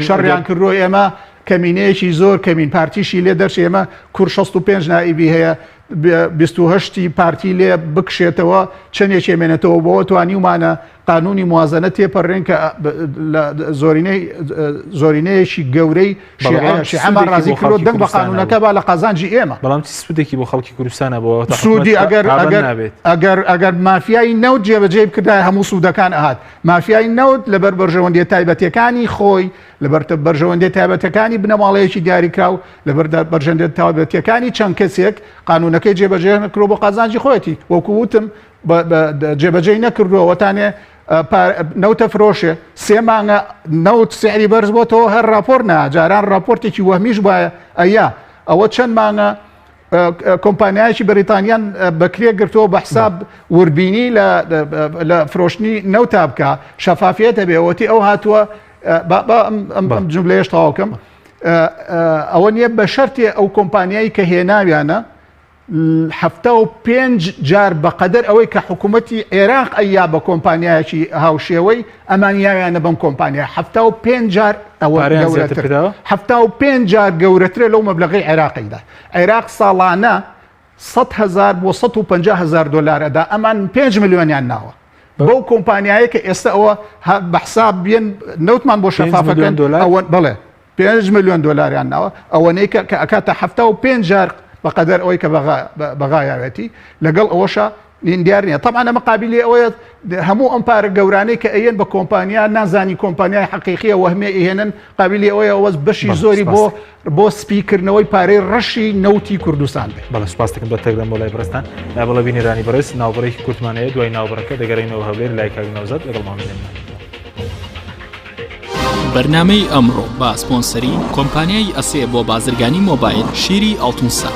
شەڕیان کردووە. ئێمە کەمینەیەکی زۆر کەمین پارتیشی لێ دەرچ ئێمە کور 65 نائیبی هەیە 28 پارتی لێ بکشێتەوە چەندێکی مێنێتەوە بۆەوە توانیومانە قانونی موازنە تێپەڕێن کە زۆرینەیەکی گەورەی شیعەمان ڕازی کردو دەنگ بە قانونەکە با لە قازانجی ئێمە. بەڵام سوودێکی بۆ خەڵکی کوردستانە بۆ سوودی ئەگەر مافیای نەوت جێبەجێ بکردای هەموو سوودەکان ئەهات. مافیای نەوت لەبەر بەرژەوەندی تایبەتەکانی خۆی لەبەر بەرژەوەندی تایبەتەکانی بنەماڵەیەکی دیاریکراو لەبەر بەرژەوەندی تایبەتەکانی چەند کەسێک قانونەکەی جێبەجێ نەکرۆ بۆ قازانجی خۆیەتی وەکو وتم جێبەجێ نەکردووەوەتانێ نەوتە فرۆشێ 3 مانگە نەوت سعری بەرز بۆتەوە هەر راپۆر جاران راپۆرتێکی وەهمیش وایە ئەوە چەند مانگە کۆمپانیایکی بەریتانیان بەکرێ گرتەوە بە حساب وربینی لە فرۆشتنی نەوتا بکە شەفافیەتە بێەوەتی ئەو هاتووە ئەم جملەیەش تەواوکەم ئەوە نییە بە شەرتێ ئەو کۆمپانیایی کە هێناویانە 75 جار بەقەدەر ئەوەی کە حکوومەتی عێراق ئەیا بە کۆمپانیایکی هاوشێوەی ئەمانیاویانە بەم کۆمپانیا 75 جار ئەوە 75 جار گەورەترە لەو مەبلەغی عێراقیدا. عێراق ساڵانە 100,000 بۆ 150,000 دلار ئەدا ئەمان 5 ملیۆنیان ناوە بەو کۆمپانیایە کە ئێستا ئەوە بە حساب بێن نەوتمان بۆ شەفافەکەن بڵێ 5 ملیۆن دلاریان ناوە ئەوەنەی کە ئەکاتە 75 جار بەقەدەر ئەوەی کە بەغایاوێتی لەگەڵ ئەوەشە دیار نییە. طبعا ئەمە قابلی ئەوەیە هەموو ئەم پارە گەورانەی کە ئەیەن بە کۆمپانیا نازانی کۆمپانیای حەقیقیە وەهمێ ئێهێنن قابلی ئەوەیە ئەوەز بەشی زۆری بۆ سپیکردنەوەی پارەی ڕەشی نەوتی کوردستان بێ. بەڵێ سوپاس دەکەم بە تەکدەم بۆ لای بەڕێستان بەڵێ بینیرانی بەڕێز ناوبەڕێکی کورتمانەیە دوای ناوبەڕەکە دەگەڕێنەوە هەولێر لای کاک نەوزەد لەگەڵمان بێنن. بەرنامەی ئەمڕۆ بە سپۆنسەری کۆمپانیای ئەسێ بۆ بازرگانی مۆبایل شیری ئەڵتونسا.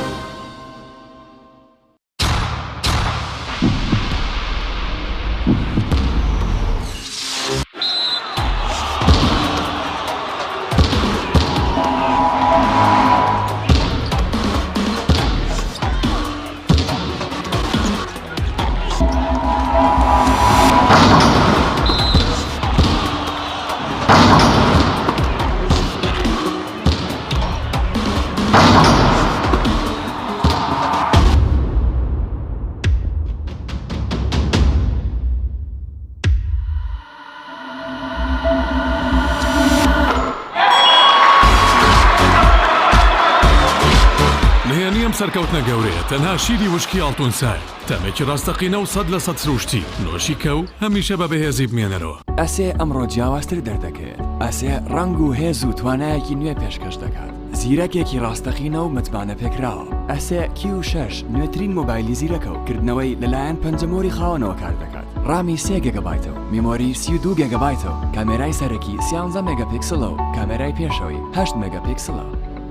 سەرکەوتنە گەورەیە تەنها شیری وشکی ئەڵتونسای تەمێکی ڕاستەقینە و 100% سروشتی نۆشی کە و هەمیشە بە بەهێزی بمێنەرەوە. ئەسێ ئەمڕۆ جیاوازتر دەردەکەوێت. ئەسێ ڕنگ و هێز و توانایەکی نوێ پێشکەش دەکات. زیرەکێکی ڕاستەقینە و متمانە پێکراوە. ئەسێ Q6 نوێترین مۆبایلی زیرەکە و کردنەوەی لەلایەن پەنجەمۆری خاوەنەوە کار دەکات. ڕامی 3 گیگابایتە و میمۆری 32 گیگابایتە و کامێرای سەرەکی 13 مێگاپیکسلە و کامێرای پێشەوەی 8 مێگاپیکسلە.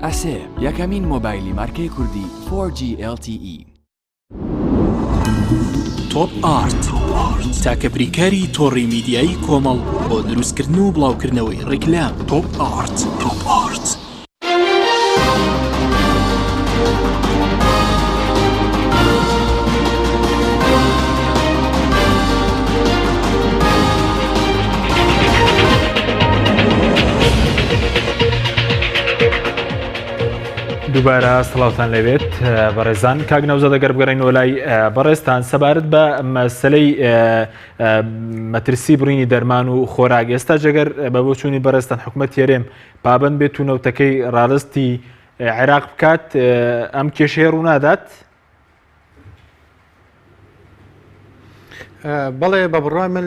ئەسێ یەکەمین مۆبایلی مارکەی کوردی 4G LTE. توپ ئارت تاکە بریکاری تۆڕی میدیایی کۆمەڵ بۆ دروستکردن و بڵاوکردنەوەی ڕیکلام تۆپ ئارت. دووبارە سڵاوتان لەوێت بەڕێزان کاک نەوزە دەگەر بگەڕێنەوە لای بەڕێستان سەبارەت بە مەسلەی مەترسی بڕینی دەرمان و خۆراک ئێستا جەگەر بە بۆچوونی بەڕێستان حکوومەت هێرێم پابەند بێت و نەوتەکەی ڕاڕستی عێراق بکات ئەم کێشەیە ڕوونادات؟ بەڵێ بە بڕای من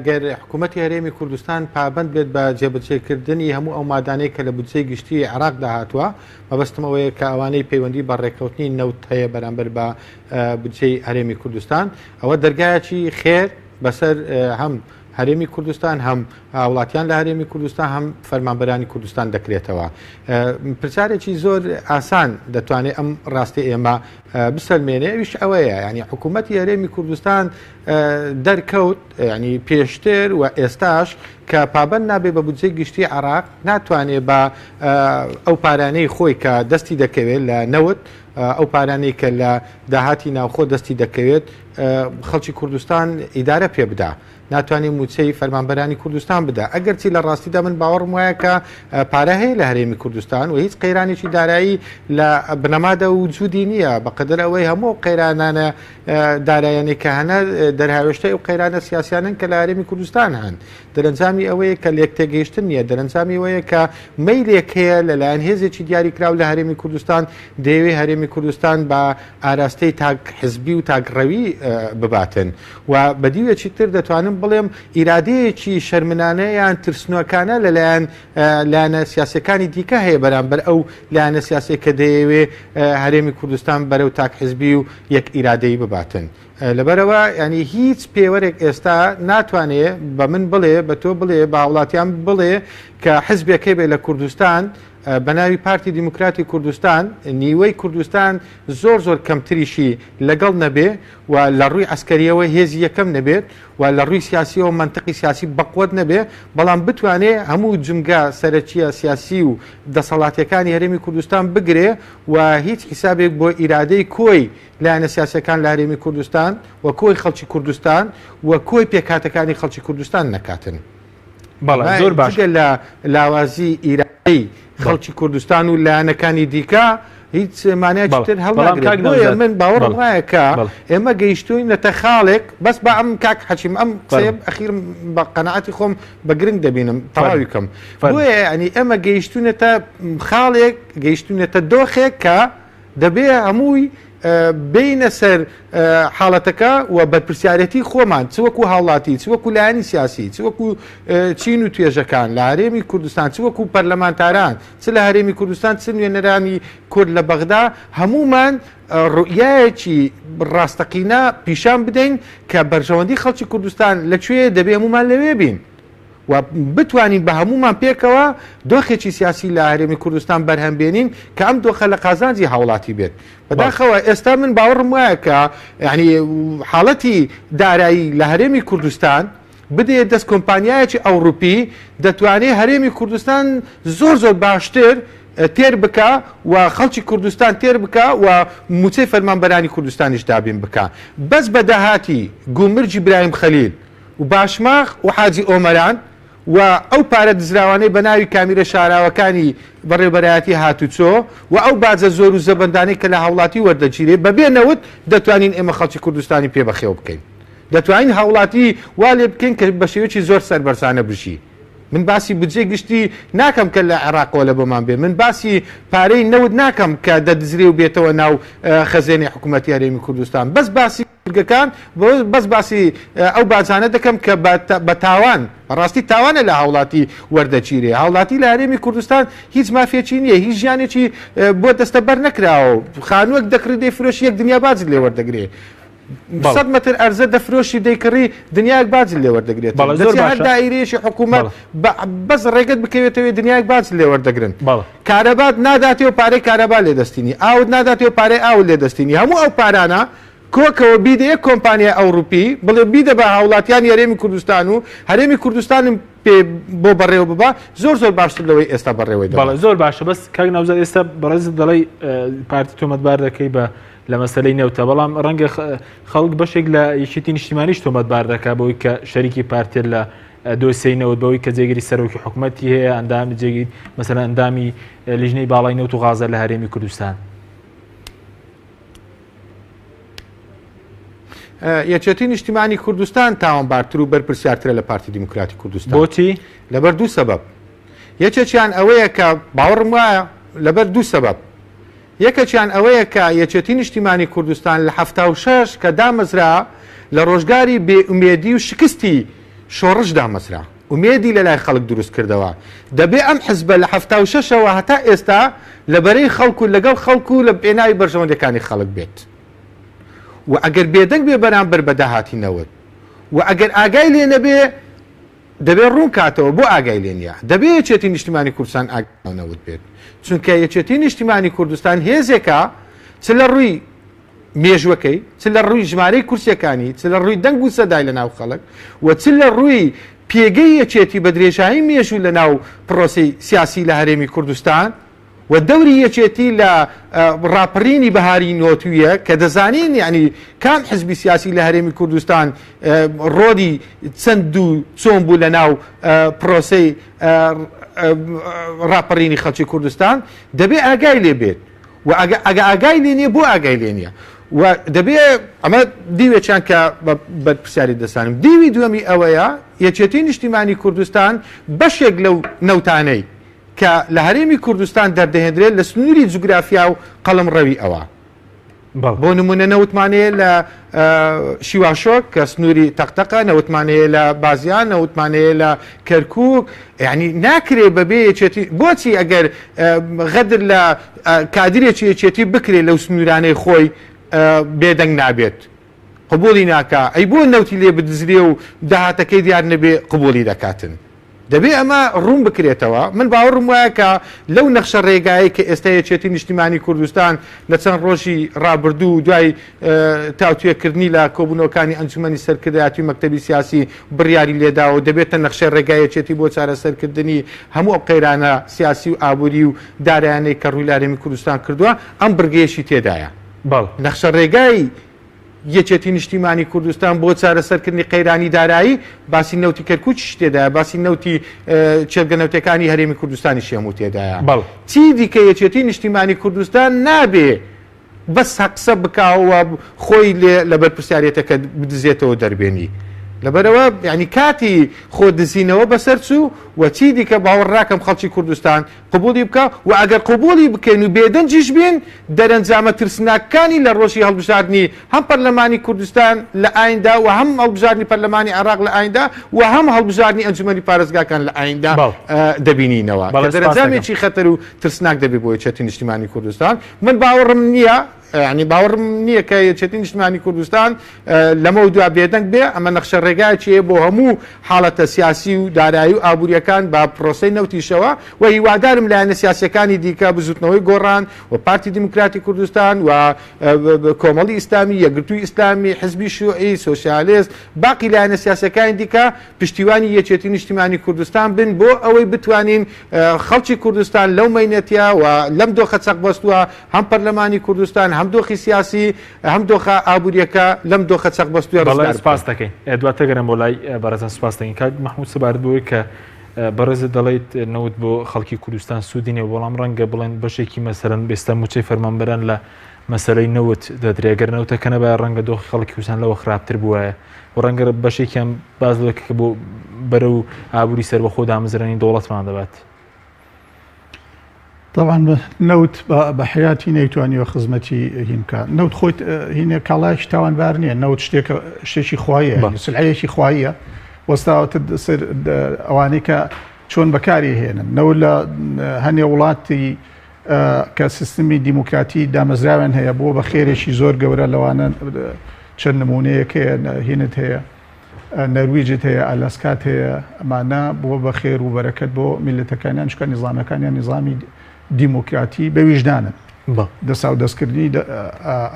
گەر حکوومەتی هەرێمی کوردستان پابند بێت بە جێبەجێکردنی هەموو ئەو مادانەی کە لە بودجەی گشتی عێراق داهاتوە مەبەستم ئەوەیە کە ئەوانەی پەیوەندی بە ڕێکەوتنی نەوت هەیە بەرامبەر بە بودجەی هەرێمی کوردستان ئەوە دەرگایەکی خێر بەسەر هەم هەرێمی کوردستان هەم وڵاتیان لە هەرێمی کوردستان هەم فەرمانبەرانی کوردستان دەکرێتەوە. پرسیارێکی زۆر ئاسان دەتوانێت ئەم ڕاستی ئێمە بسەلمێنێ ئەویش ئەوەیە ینی حکوومەتی هەرێمی کوردستان دەرکەوت ینی پێشتر و ئێستاش کە پابند نابێ بە بودجەی گشتی عێراق ناتوانێت بە ئەو پارانەی خۆی کە دەستی دەکەوێت لە نەوت ئەو پارانەی کە لە داهاتی ناوخۆ دەستی دەکەوێت خەڵکی کوردستان ئیدارە پێ بدا. ناتوانین موچەی فەرمانبەرانی کوردستان بدا ئەگەر چی لە ڕاستیدا من باوەڕم وایە کە پارە هەیە لە هەرێمی کوردستان و هیچ قەیرانێکی دارایی لە بنەمادا وجودی نییە بەقەدر ئەوەی هەموو قەیرانانە دارایانەی کە هەنە دەرهاوێشتەی و قەیرانە سیاسیانن کە لە هەرێمی کوردستان هەن دەرەنجامی ئەوەیە کە لێک تێگەیشتن نییە دەرەنجامی ئەوەیە کە مەیلێک هەیە لەلایەن هێزێکی دیاریکراو لە هەرێمی کوردستان دەیەوێت هەرێمی کوردستان بە ئاراستەی تاک حزبی و تاکڕەوی بباتن و بەدیوێکی تر دەتوانم بڵێم ئیرادەیەکی شەرمنانەیان ترسنوەکانە لەلایەن لایەنە سیاسەکانی دیکە هەیە بەرامبەر ئەو لایەنە سیاسی کە دەیەوێ هەرێمی کوردستان بەرەو تاک حزبی و یەک ئیرادەی بباتن. لەبەرەوە ینی هیچ پێوەرێک ئێستا ناتوانێت بە من بڵێ بە تۆ بڵێ بە وڵاتیان بڵێ کە حزبێکی بێ لە کوردستان بە ناوی پارتی دیموکراتی کوردستان نیوەی کوردستان زۆر کەمتریشی لەگەڵ نەبێ و لە ڕووی ئەسکەریەوە هێزی یەکەم نەبێت و لە ڕووی سیاسیەوە منطقی سیاسی بەقوت نەبێ بەڵام بتوانێت هەموو جمگا سەرەکیە سیاسی و دەسەڵاتەکانی هەرێمی کوردستان بگرێ و هیچ حیسابێک بۆ ئیرادەی کۆی لایەنە سیاسەکان لە هەرێمی کوردستان و کۆی خەڵکی کوردستان و کۆی پێکاتەکانی خەڵکی کوردستان نەکاتن. زۆر باش لە لاوازی ئیرادەی خەڵکی کوردستان و لایەنەکانی دیکە هیچ مانایەکتر هەڵناگرێت. من باوەڕم وایە کە ئێمە گەیشتوینەتە خاڵێک بەس بە ئەم کاک حەچیم ئەم قسەیە ئەخیر بە قەنەعەتی خۆم بە گرنگ دەبینم تەواوی کەم بۆیە ئەنی ئێمە گەیشتوونەتە خاڵێک گەیشتوونەتە دۆخێک کە دەبێ هەمووی بینە سەر حاڵەتەکە و بەرپرسیارەتی خۆمان چوەکو هاوڵاتی چوەکو لایەنی سیاسی چوەکو چین و توێژەکان لە هەرێمی کوردستان چوەکو پەرلەمانتاران چ لە هەرێمی کوردستان چ نوێنەرانی کورد لە بەغدا هەمومان ڕوئیایەکی ڕاستەقینە پیشان بدەین کە بەرژەوەندی خەڵکی کوردستان لەکوێ دەبێ هەمومان لەوێ بین و بتوانین بە هەمومان پێکەوە دۆخێکی سیاسی لە هەرێمی کوردستان بەرهەمبێنین کە ئەم دۆخە لە قازانجی هاوڵاتی بێت. بەداخەوە ئێستا من باوەڕم وایە کە یعنی حاڵەتی دارایی لە هەرێمی کوردستان بدێت دەست کۆمپانیایەکی ئەوروپی دەتوانێت هەرێمی کوردستان زۆر باشتر تێر بکە و خەڵکی کوردستان تێر بکە و موچەی فەرمانبەرانی کوردستانیش دابین بکە بەس بە داهاتی گومرجی برایم خەلیل و باشماخ و حاجی ئۆمەران و ئەو پارە دزراوانەی بە ناوی کامیرە شاراوەکانی بەڕێبەرایەتی هاتوچۆ و ئەو بازە زۆر و زەبەندانەی کە لە هاوڵاتی وەردەگیرێت بەبێ نەوت دەتوانین ئێمە خەڵکی کوردستانی پێ بەخێو بکەین دەتوانین هاوڵاتی وا لێ بکەین کە بە شێوەیەکی زۆر سەربەرزانە بژی. من باسی بودجێ گشتی ناکەم کە لە عێراقەوە لە بۆمان بێ من باسی پارەی نەوت ناکەم کە دەدزرێ و بێتەوە ناو خەزێنی حکوومەتی هەرێمی کوردستان بەس باسی گەکان بەس باسی ئەو بازانە دەکەم کە بە تاوان ڕاستی تاوانە لە هاوڵاتی وەردەچیرێ هاوڵاتی لە هەرێمی کوردستان هیچ مافێکی نییە هیچ ژیانێکی بۆ دەستەبەر نەکراوە خانووەک دەکڕی دەیفرۆشی یەک دنیا باجت لێ وەردەگرێ 100 متر ئەرزە دەفرۆشی دەیکڕی دنیاک باجت لێ وەردەگرێت هەر دائیرەیەکی حکوومەت بەس ڕێگەت بکەوێتەوەی دنیاک باجت لێ وەردەگرن کارەبات ناداتێەوە پارەی کارەبا لێدەستینی ئاوت ناداتێەوە پارەی ئاو لێدەستینی هەموو ئەو پارانە کۆکەوە بیدە یەک کۆمپانیا ئەوروپی بڵێ بیدە بە هاوڵاتیان هەرێمی کوردستان و هەرێمی کوردستانم پێ بۆ بەڕێوە ببا زۆر باشتر لەوەی ئێستا بەڕێوەی بەڵێ زۆر باشە بەس کاک ناوزاد ئێستا بەڕێز دەڵی پارتی تۆمەتبار دەکەی بە لە مەسلەی نەوتە بەڵام ڕەنگە خەڵک بەشێک لە یەکێتی نیشتیمانیش تۆمەتبار دەکات بەوەی کە شەریکی پارتێر لە دۆسینەوە بەوەی کە جێگیری سەرۆکی حکوومەتی هەیە ئەندامی جێگیر مەسەلەن ئەندامی لیژنەی باڵای نەوت و غازە لە هەرێمی کوردستان. یەکێتی نیشتیمانی کوردستان تاوانبارتر و بەرپرسیارترە لە پارتی دیموکراتی کوردستان. بۆچی؟ لەبەر دوو سەبەب. یەکێکیان ئەوەیە کە باوەڕم وایە لەبەر دوو سەبەب. یەکێکیان ئەوەیە کە یەکێتی نیشتیمانی کوردستان لە 76 کە دامەزرا لە ڕۆژگاری بێئومێدی و شکستی شۆڕش دامەزرا. ئومێدی لە لای خەڵک دروست کردەوە. دەبێ ئەم حزبە لە 76ەوە هەتا ئێستا لەبەرەی خەڵکو لەگەڵ خەڵکو لە پێناوی بەرژەوەندەکانی خەڵک بێت. و ئەگەر بێدەنگ بێ بەرامبەر بە داهاتینەوەت و ئەگەر ئاگای لێ نەبێ دەبێت ڕوون کاتەوە بۆ ئاگای لێ نیە دەبێت یەکێتی نیشتیمانی کوردستان ئاگانەوت بێت چونکە یەکێتی نیشتیمانی کوردستان هێزێکە چ لە ڕووی مێژوەکەی چ لە ڕووی ژمارەی کورسیەکانی چ لە ڕووی دەنگ و سەدای لە ناو خەڵک و چ لە ڕووی پێگەی یەکێتی بە درێژایی مێژوو لە ناو پرۆسی سیاسی لە هەرێمی کوردستان و دەوری یەکێتی لە ڕاپەڕینی بەهاری نۆتویە کە دەزانین یعنی کام حزبی سیاسی لە هەرێمی کوردستان ڕۆدی چەند و چۆن بوو لە ناو پرۆسەی ڕاپەڕینی خەڵکی کوردستان دەبێ ئاگای لێ بێت و ئەگە ئاگای لێ نییە بۆ ئاگای لێ نییە و دەبێ ئەمە دیوێکیان کە بەرپرسیاری دەستانم دیوی دووەمی ئەوەیە یەکێتی نیشتیمانی کوردستان بەشێک لەو نەوتانەی کە لە هەرێمی کوردستان دەردەهێنرێت لە سنووری جوگرافیا و قەڵم ڕەوی ئەوە بۆ نمونە نەوتمانەیە لە شیواشۆک کە سنووری تەقتەقە نەوتمانەیە لە بازیان نەوتمانەیە لە کەرکووک یعنی ناکرێ بەبێ یەکێتی بۆچی ئەگەر غەدر لە کادرێکی یەکێتی بکرێت لەو سنوورانەی خۆی بێدەنگ نابێت قبولی ناکا ئەی بۆ نەوتی لێ بدزرێ و داهاتەکەی دیار نەبێ قبولی دەکاتن دەبێ ئەمە ڕوون بکرێتەوە من باوەڕم وایە کە لەو نەخشە ڕێگایی کە ئێستا یەکێتی نیشتیمانی کوردستان لە چەند ڕۆژی ڕابردوو دوای تاوتوێکردنی لە کۆبوونەوەکانی ئەنجومەنی سەرکردایەتی مەکتەبی سیاسی بڕیاری لێداوە دەبێتە نەخشە ڕێگای یەکێتی بۆ چارەسەرکردنی هەموو ئەو قەیرانە سیاسی و ئابووری و دارایانەی کە ڕووی لە هەرێمی کوردستان کردووە ئەم بڕگەیەشی تێدایە نەخشە ڕێگای یەکێتی نیشتیمانی کوردستان بۆ چارەسەرکردنی قەیرانی دارایی باسی نەوتی کەرکووچ تێدایە باسی نەوتی چێرگە نەوتەکانی هەرێمی کوردستانی شێم تێدایە چی دیکە یەکێتی نیشتیمانی کوردستان نابێ بەس هەقسە بکاوە خۆی لێ لە بەرپرسیارەتەکە بدزێتەوە دەربێنی لەبەرەوە یعنی کاتی خۆ دزینەوە بەسەر چوو و چی دیکە باوەڕاکەم خەڵکی کوردستان قبولی بکە و ئەگەر قبولی بکەین و بێدەنجیش بین دەرەنجامە ترسناکانی لە ڕۆژی هەڵبژاردننی هەم پەرلەمانی کوردستان لە ئایندا و هەم هەڵبژاردننی پەرلەمانی عێراق لە ئایندا و هەم هەڵبژاردننی ئەنجومەنی پارێزگاکان لە ئایندا دەبینینەوە دەرەنجامێکی خەتەر و ترسناک دەبێت بۆ یەکێتی نیشتیمانی کوردستان من باوەڕم نییە ینی باوەڕم نییە کە یەکێتی نیشتیمانی کوردستان لەمە دو بێدەنگ بێ ئەمە نەخشە ڕێگایەکیە بۆ هەموو حاڵەتە سیاسی و دارایی و ئابوووریەکان با پرۆسەی نەوتیشەوە و هیوادارم لایەنە سیاسەکانی دیکە بزوتنەوەی گۆڕان و پارتی دیموکراتی کوردستان و کۆمەڵی ئیسلامی یەکگرتووی ئیسلامی حزبی شیوعی سۆسیالیست باقی لایەنە سیاسەکانی دیکە پشتیوانی یەکێتی نیشتیمانی کوردستان بن بۆ ئەوەی بتوانین خەڵکی کوردستان لەو مەینەتیا و لەم دۆخە چەق بەستووە هەم پەرلەمانی کوردستان هەم دۆخی سیاسی هەم دۆخە ئابوووریەکە لەم دۆخە چەق بەستووە سپاس دەکەین دواتە گەرم بۆ لای بەڕێزان سپاس دەکەین کاک مەحموود سەبارەت بۆی کە بەڕێزت دەڵێیت نەوت بۆ خەڵکی کوردستان سوودینێ بەڵام ڕەنگە بڵێن بەشێکی مەسەرەن بێستا موچەی فەرمانبەران لە مەسەلەی نەوت دەدرێگەر نەوتەکە نەبای ڕەنگە دۆخی خەڵکی کوردستان لەوە خراپتر بووایە و ڕەنگە بەشێکیان باز کە بۆ بەرەو ئابووری سەربەخۆ دامەزرانی دەوڵەتمان دەبات طبعا نەوت بە حیاتی نەیتوانیوە خزمەتی هینکە نەوت خۆیت هینێ کاڵایشی تاوانبار نییە نەوت شتێکی خوایە سلعەیەکی خوایە وەستاوەتە ئەوانەی کە چۆن بەکاری هێنن نەوت لە هەنێ وڵاتی کە سیستمی دیموکراتی دامەزراوێن هەیە بۆ بە خێرێکی زۆر گەورە لەوانە چەند نمونەیەکەیە هینت هەیە نەرویجت هەیە ئالاسکات هەیە ئەمانە بۆ بە خێر و بەرەکەت بۆ میلەتەکانیان چکە نیزامەکانیان نیزامی دیموکراتی بە ویژدانن دەسا و دەستکردنی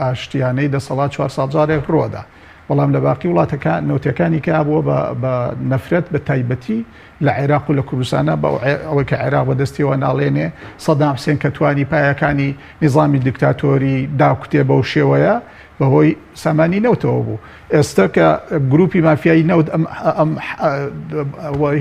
ئاشتیانەی دەسەڵات 4 ساڵ جارێک ڕۆدا بەڵام لە باقی وڵاتەکان نەوتەکانی کە بووە بە نەفرەت بە تایبەتی لە عێراق و لە کوردستانە بە ئەوەی کە عێراق بەدەستیەوە ناڵێنێ سەدام حوسێن کە توانی پایەکانی نظامی دیکتاتۆری داکوتێ بەو شێوەیە بەهۆی سامانی نەوتەوە بوو. ئێستا کە گروپی مافیایی نەوت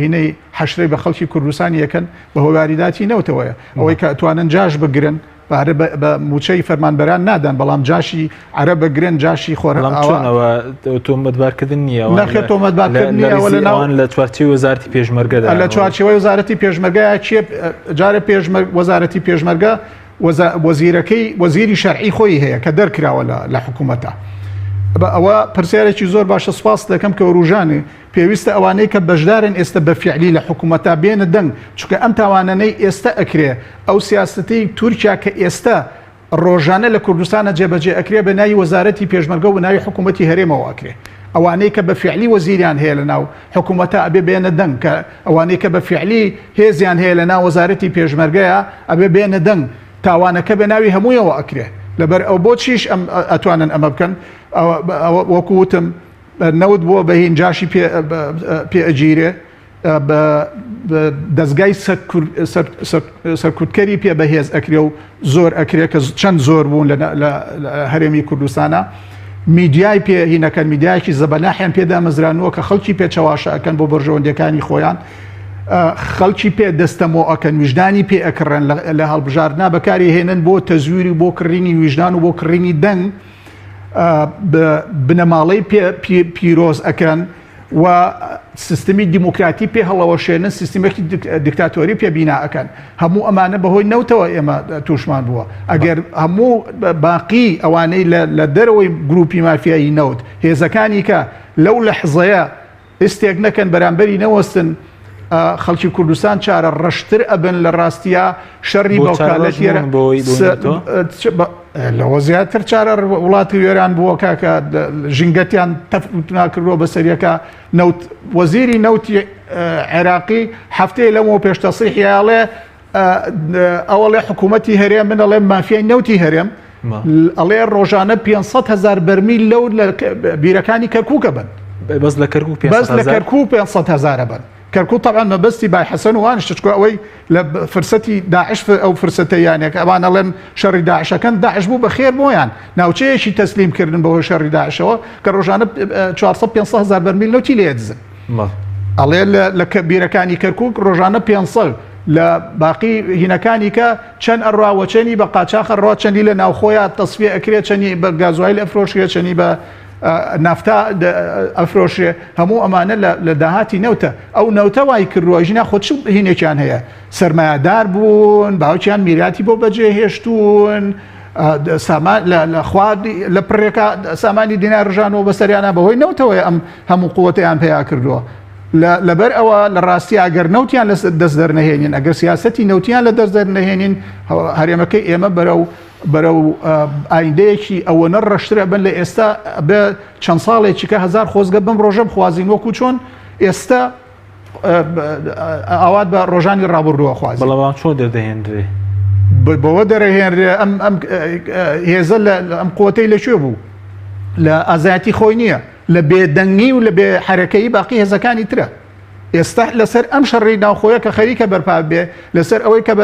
هینەی حەشرەی بە خەڵکی کوردستانی یەکەن بەهۆی واریداتی نەوتەوەیە ئەوەی کە توانن جاش بگرن بە موچەی فەرمانبەران نادان بەڵام جاشی عەرە بەگرن جاشی خۆرەوە تۆمەتبارکردن نییە نەخێت تۆمەتبارکردن لە چوارچەوەی وەزارەتی پێشمەرگەدا لە چوارچەوەی وەزارەتی پێشمەرگایە چێ جارە وەزارەتی پێشمەرگە وەزیرەکەی وەزیری شەرعی خۆی هەیە کە دەرکراوە لە حکوومەتە. ئەوە پرسیارێکی زۆر باشە سپاس دەکەم کە ڕوژانێ پێویستە ئەوانەی کە بەشدارن ئێستا بە فیعلی لە حکوومەتە بێنە دەنگ چونکە ئەم تاوانانەی ئێستا ئەکرێ ئەو سیاسەتی تورکیا کە ئێستا ڕۆژانە لە کوردستانە جێبەجێ ئەکرێ بە ناوی وەزارەتی پێشمەرگە و ناوی حکوومەتی هەرێمەوە ئەکرێ ئەوانەی کە بە فیعلی وەزیریان هەیە لە ناو حکوومەتە ئەبێ بێنە دەنگ کە ئەوانەی کە بە فیعلی هێزیان هەیە لە ناو وەزارەتی پێشمەرگەیە ئەبێ بێنە دەنگ تاوانەکە بە ناوی هەموویەوە ئەکرێ لەبەر ئەو بۆچیش ئەتوانن ئەمە بکەن وەکوتم نەوت بووە بە هین جاشی پێ ئەگیرێ دەستگای سەرکوتکەری پێ بەهێز ئەکرێ و زۆر ئەکرێ کە چەند زۆر بوون لە هەرێمی کوردستانە میدیای پێ هینەکەن میدیایکی زەبەناحیان پێدا مەزرانوە کە خەڵکی پێ چاواشە ئەکەن بۆ بەرژەوەندەکانی خۆیان خەڵکی پێ دەستەمەوە ئەکەن ویژدانی پێ ئەکڕن لە هەڵبژاردنا بەکاری هێنن بۆ تەزویری بۆ کڕینی ویژدان و بۆ کڕینی دەنگ بنەماڵەی پیرۆز ئەکەن و سیستمی دیموکراتی پێ هەڵەوەشێنن سیستمێکی دیکتاتۆری پێ بینا ئەکەن هەموو ئەمانە بەهۆی نەوتەوە ئێمە تووشمان بووە ئەگەر هەموو باقی ئەوانەی لە دەرەوەی گروپی مافیایی نەوت هێزەکانی کە لەو لەحزەیە ئستێک نەکەن بەرامبەری نەوەستن خەڵکی کوردستان چارە ڕەشتر ئەبن لە ڕاستیە شەڕی بەوکالەتێرە لەوە زیاتر چارە وڵاتی وێران بووە کاکە ژینگەتیان تەفناکردووە بە سەریەکە نەوت وەزیری نەوتی عێراقی هەفتەیە لەمەوە پێشتەسریحیاڵێ ئەوەڵێ حکوومەتی هەرێم من ئەڵێ مافیای نەوتی هەرێم ئەڵێ ڕۆژانە 500,000 بەرمیل لەو بیرەکانی کەرکووکە بن بەس لە کەرکوو 500,000 بن کەرکوو طبعا مەبەستی بای حەسەن وانش تچکو ئەوەی لە فرسەتی داعش ئەو فرسەتە یانێک ئەوانە لەن شەڕی داعشەکەن داعش بوو بەخێر بۆیان ناوچەیەکی تەسلیمکردن بەهۆی شەڕی داعشەوە کە ڕۆژانە 400-500,000 بەرمیل نەوتی لێ دزن ئەڵێ لە بیرەکانی کەرکووک ڕۆژانە 500 لە باقی هینەکانی کە چەند ئەڕواوە چەندی بە قاچاق ڕۆ چەندی لە ناوخۆیان تەسفیە ئەکرێت چەندی بە گازوایل ئەفرۆشێت چەندی بە نافتا ئەفرۆشێ هەموو ئەمانە لە داهاتی نەوتە ئەو نەوتە وای کردووە ژینە خۆ چ هینێکیان هەیە سەرمایه‌دار بوون باوکیان میراتی بۆ بەجێ هێشتوون لە خوادی لە پڕێکە سامانی دینار ڕژانەوە بەسەریانە بەهۆی نەوتەوەی ئەم هەموو قووەتیان پێیا کردووە لەبەر ئەوە لە ڕاستی ئەگەر نەوتیان لە دەست دەرنەهێنین ئەگەر سیاسەتی نەوتیان لە دەست دەرنەهێنین هەرێمەکەی ئێمە بەرەو ئایندەیەکی ئەوەنە ڕەشترە بن لە ئێستا بە چەند ساڵێکی کە 1000 خۆزگە بم ڕۆژە بخوازین وەکو چۆن ئێستا ئاوات بە ڕۆژانی ڕابردووە خوازی بەڵام چۆن دەردەهێنرێ بەوە دەرەهێنرێ ئەم هێزە ئەم قووەتەی لەکوێ بوو لە ئازایەتی خۆی نییە لە بێدەنگی و لە بێ حرەکەی باقی هێزەکانی ترە ئێستا لەسەر ئەم شەڕی ناوخۆیە کە خەریکە بەرپا بێ لەسەر ئەوەی کە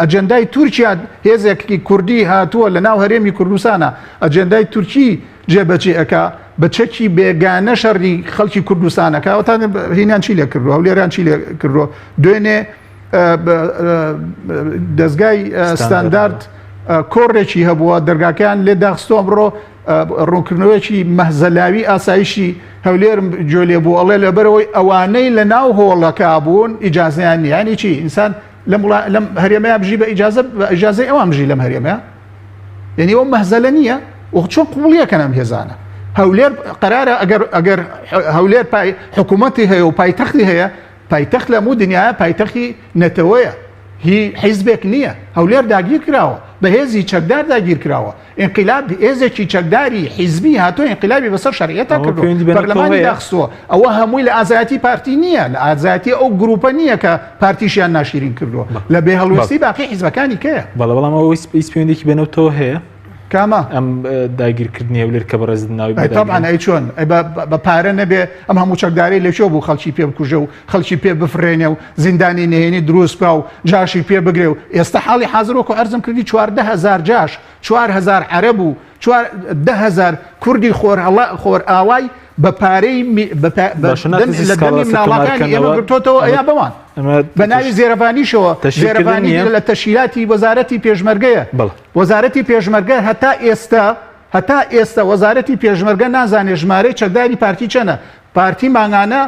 ئەجەندای تورکیا هێزێکی کوردی هاتووە لە ناو هەرێمی کوردستانە ئەجەندای تورکی جێبەجێ ئەکا بە چەکی بێگانە شەڕی خەڵکی کوردستانەکە ئەوتان هینیان چی لێ کردووە و لێران چی لێ کردووە دوێنێ دەستگای ستاندارد کۆڕێکی هەبووە دەرگاکەیان لێ داخستۆ ئەمڕۆ ڕوونکردنەوەیکی مەهزەلاوی ئاسایشی هەولێرم جۆ لێ بوو ئەڵێ لەبەرەوەی ئەوانەی لە ناو هۆڵەکە بوون ئیجازەیان نیانی چی ئینسان لەم هەرێمەیە بژی بە ئیجازەی ئەوان بژی لەم هەرێمەیە یعنی ئەو مەهزەلە نییە و چۆن قوڵیەکەن ئەم هێزانە هەولێر قەرارە ئەگەر هەولێر حکوومەتی هەیە و پایتەختی هەیە پایتەخت لە هەموو دنیاە پایتەختی نەتەوەیە هی حیزبێک نییە هەولێر داگیر کراوە بە هێزی چەکدار داگیر کراوە ئینقلاب هێزێکی چەکداری حیزبی هاتۆ ئینقلابی بەسەر شەریعەتە کردو پەرلەمانی داخستووە ئەوە هەمووی لە ئازایەتی پارتی نییە لە ئازایەتی ئەو گروپە نییە کە پارتیشیان ناشرین کردووە لە بێهەڵوێستی باقی حیزبەکانی کەیە بەڵام ئەوەی پەیوەندێکی بێنەوەتەوە هەیە کامە ئەم داگیرکردنی هەولێر کە بەڕێز ناوی طبعا ئەی چۆن بە پارە نەبێ ئەم هەموو چەکداری لەکوێ بوو خەڵکی پێ بکوژە و خەڵکی پێ بفرێنێ و زیندانی نهێنی دروست بکە و جاشی پێ بگرێ و ئێستا حاڵی حازرۆکە ئەرزم کردی 14000 جاش 4000 عەرەب و 10000 کوردی خۆر ئاوای بە پارەی لە دەمی مناڵەکانی ئێمە گرتۆتەوە ئەیا بەوان بە ناوی زێرەبانیشەوە زێرەبانی لە تەشکیلاتی وەزارەتی پێشمەرگەیە وەزارەتی پێشمەرگە هەتا ئێستا وەزارەتی پێشمەرگە نازانێ ژمارەی چەکداری پارتی چەنە پارتی ماگانە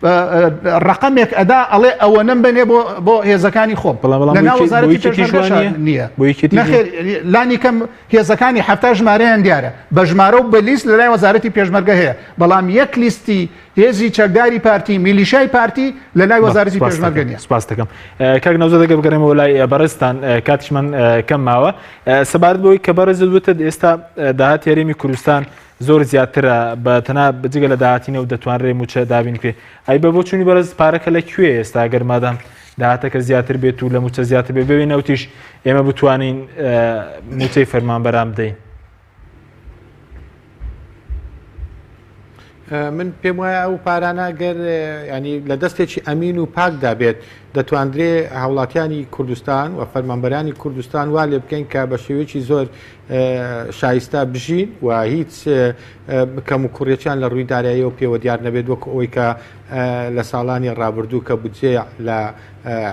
ڕقمێک ئەدا ئەڵێ ئەوە نم بنێ بۆ هێزەکانی خۆم لەناو وەزارەتی پێشمەرگە نییە نەخێر لانی کەم هێزەکانی هەفتا ژمارەیان دیارە بە ژمارە و بە لیست لەلای وەزارەتی پێشمەرگە هەیە بەڵام یەک لیستی هێزی چەکداری پارتی میلیشای پارتی لەلای وەزارەتی پێشمەرگە نییە. سپاس دەکەم کاک نەوزە دەگە بگەڕێمەوە لای بەڕێزتان کاتیشمان کەم ماوە سەبارەت بەوەی کە بەڕێزت وتت ئێستا داهات هەرێمی کوردستان زۆر زیاترە بە تەنها بجگە لە داهاتینە و دەتوانرێ موچە دابین کرێ ئەی بە بۆ چوونی بەڕێز پارەکە لەکوێ ئێستا ئەگەر مادام داهاتەکە زیاتر بێت و لە موچە زیاتر بێ ببێ نەوتیش ئێمە بتوانین موچەی فەرمانبەران بدەین. من پێم وایە ئەو پارانە گەر ینی لە دەستێکی ئەمین و پاکدا بێت دەتواندرێ هاوڵاتیانی کوردستان و فەرمانبەرانی کوردستان وا لێ بکەین کە بە شێوەیەکی زۆر شایستە بژین و هیچ کەم و کوڕێکیان لە ڕووی داراییەوە پێوە دیار نەبێت وەکو ئەوەی کە لە ساڵانی ڕابردوو کە بودجێ لە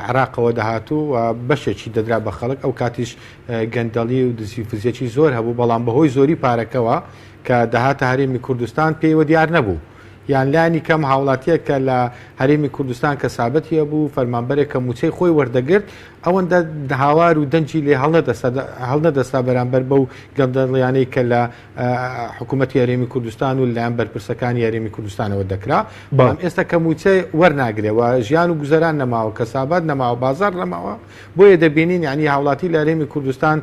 عێراقەوە داهاتوو و بەشێکی دەدرا بە خەڵک ئەو کاتیش گەندەڵی و دزیفزیەکی زۆر هەبوو بەڵام بەهۆی زۆری پارەکەوە کە داهاتە هەرێمی کوردستان پێیوە دیار نەبوو یان لانی کەم هاوڵاتیە کە لە هەرێمی کوردستان کە سابەتیە بوو فەرمانبەرێک کە موچەی خۆی وەردەگرت ئەوەندە هاوار و دەنجی لێ هەڵنەدەستا بەرامبەر بەو گەندەڵیانەی کە لە حکوومەتی هەرێمی کوردستان و لەیان بەرپرسەکانی هەرێمی کوردستانەوە دەکرا بەڵام ئێستا کە موچەی وەرناگرێەوە ژیان و گوزەران نەماوە کەسابات نەماوە بازار نەماوە بۆیە دەبینین ینی هاوڵاتی لە هەرێمی کوردستان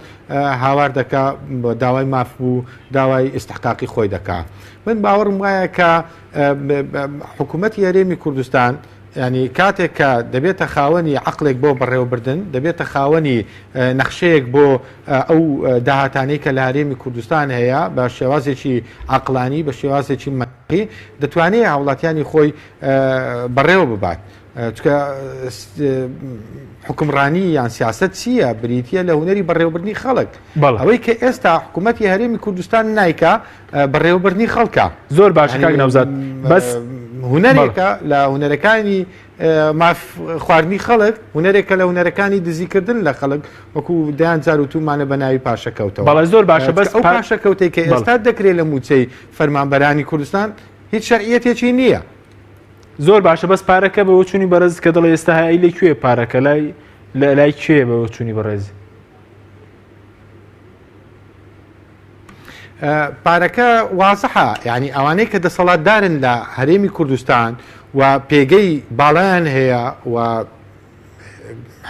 هاوار دەکا داوای ماف بوو داوای ئستحقاقی خۆی دەکا من باوەڕم وایە کە حکوومەتی هەرێمی کوردستان ینی کاتێک کە دەبێتە خاوەنی عقلێک بۆ بەڕێوەبردن دەبێتە خاوەنی نەخشەیەک بۆ ئەو داهاتانەی کە لە هەرێمی کوردستان هەیە بە شێوازێکی عقلانی بە شێوازێکی منطقی دەتوانێت هاوڵاتیانی خۆی بەڕێوە ببات چکە حکمڕانی یان سیاست چییە بریتە لە هونەری بەڕێوەبردنی خەڵک ئەوەی کە ئێستا حکوومەتی هەرێمی کوردستان نایکە بەڕێوەبردنی خەڵکە زۆر باش کاک نەوزاد بەس هونەرێکە لە هونەرەکانی خواردنی خەڵک هونەرێکە لە هونەرەکانی دزیکردن لە خەڵک وەکو دایان جار و تومانە بە ناوی پاشەکەوتەوە بەڵێ زۆر باشە بەس ئەو پاشەکەوتەی کە ئێستا دەکرێت لە موچەی فەرمانبەرانی کوردستان هیچ شەرعیەتێکی نییە. زۆر باشە بەس پارەکە بە وچوونی بەڕێز کە دڵی ئێستا هەیە لەکوێ پارەکە لای کوێ بە وچوونی بەڕێزی پارەکە وازەحە ینی ئەوانەی کە دەسەڵاتدارن لە هەرێمی کوردستان و پێگەی باڵیان هەیە و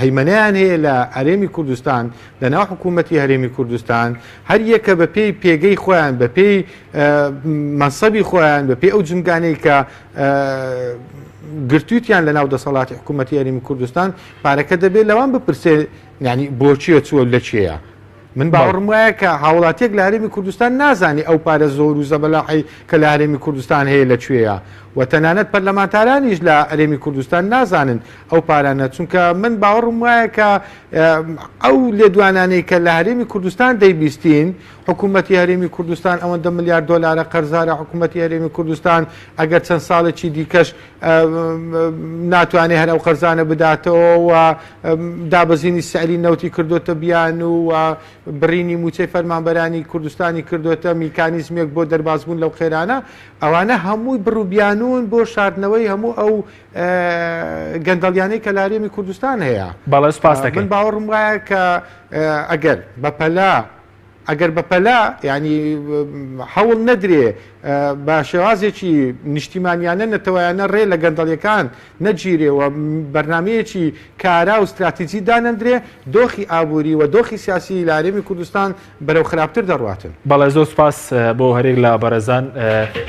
هەیمەنیان هەیە لە هەرێمی کوردستان لە ناو حکوومەتی هەرێمی کوردستان هەر یەکە بە پێی پێگەی خۆیان بە پێی مەنسەبی خۆیان بە پێی ئەو جنگانەی کە گرتووتیان لە ناو دەسەڵاتی حکوومەتی هەرێمی کوردستان پارەکە دەبێت لەوان بپرسێ ینی بۆچیە چووە لە چێە من باوەڕم وایە کە هاوڵاتیەک لە هەرێمی کوردستان نازانی ئەو پارە زۆر و زەبەلاحی کە لە هەرێمی کوردستان هەیە لەکوێیە و تەنانەت پەرلەمانتارانیش لە هەرێمی کوردستان نازانن ئەو پارانە چونکە من باوەڕم وایە کە ئەو لێدوانانەی کە لە هەرێمی کوردستان دەیبیستین حکوومەتی هەرێمی کوردستان ئەوەندە ملیار دۆلارە قەرزارە حکوومەتی هەرێمی کوردستان ئەگەر چەند ساڵێکی دیکەش ناتوانێت هەر ئەو قەرزانە بداتەوە و دابەزینی سەعری نەوتی کردوتە بیان و بڕینی موچەی فەرمانبەرانی کوردستانی کردوتە میکانیزمێک بۆ دەربازبوون لەو خێرانە ئەوانە هەمووی بڕووبیانون بۆ شاردنەوەی هەموو ئەو گەندەڵیانەی کە لە هەرێمی کوردستان هەیە. بەڵێ سپاس دەکەم. من باوەڕم وایە کە ئەگەر بەپەلا ئەگەر بەپەلا ینی حەوڵ نەدرێ بە شێوازێکی نیشتیمانیانە نەتەوەیانە ڕێ لە گەندەڵیەکان نەگیرێەوە بەرنمەیەکی کارا و استراتیجی دانەندرێ دۆخی ئابووری و دۆخی سیاسی لە هەرێمی کوردستان بەرەو خراپتر دەڕواتن. بەڵێ زۆر سپاس بۆ هەرێک لە بەرەزان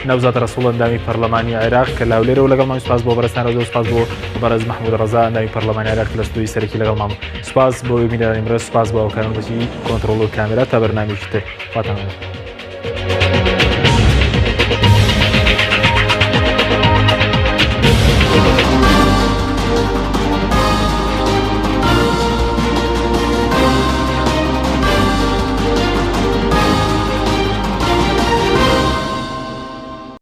نەوزات ڕسوڵ ئەندامی پەرلەمانی عێراق کە لاولێرەوە لەگەڵمان سپاس بۆ بەرزستان زۆر سپاس بۆ بەرز محمود ڕەزا ئەندامی پەرلەمانی عێراق لە ستوی سەرەکی لەگەڵمان سپاس بۆ میدانی مرە سپاس بۆ ئەوکارن بەسی کۆنتڕۆڵ و کامێرا تا بەرنامێکی تر واتان.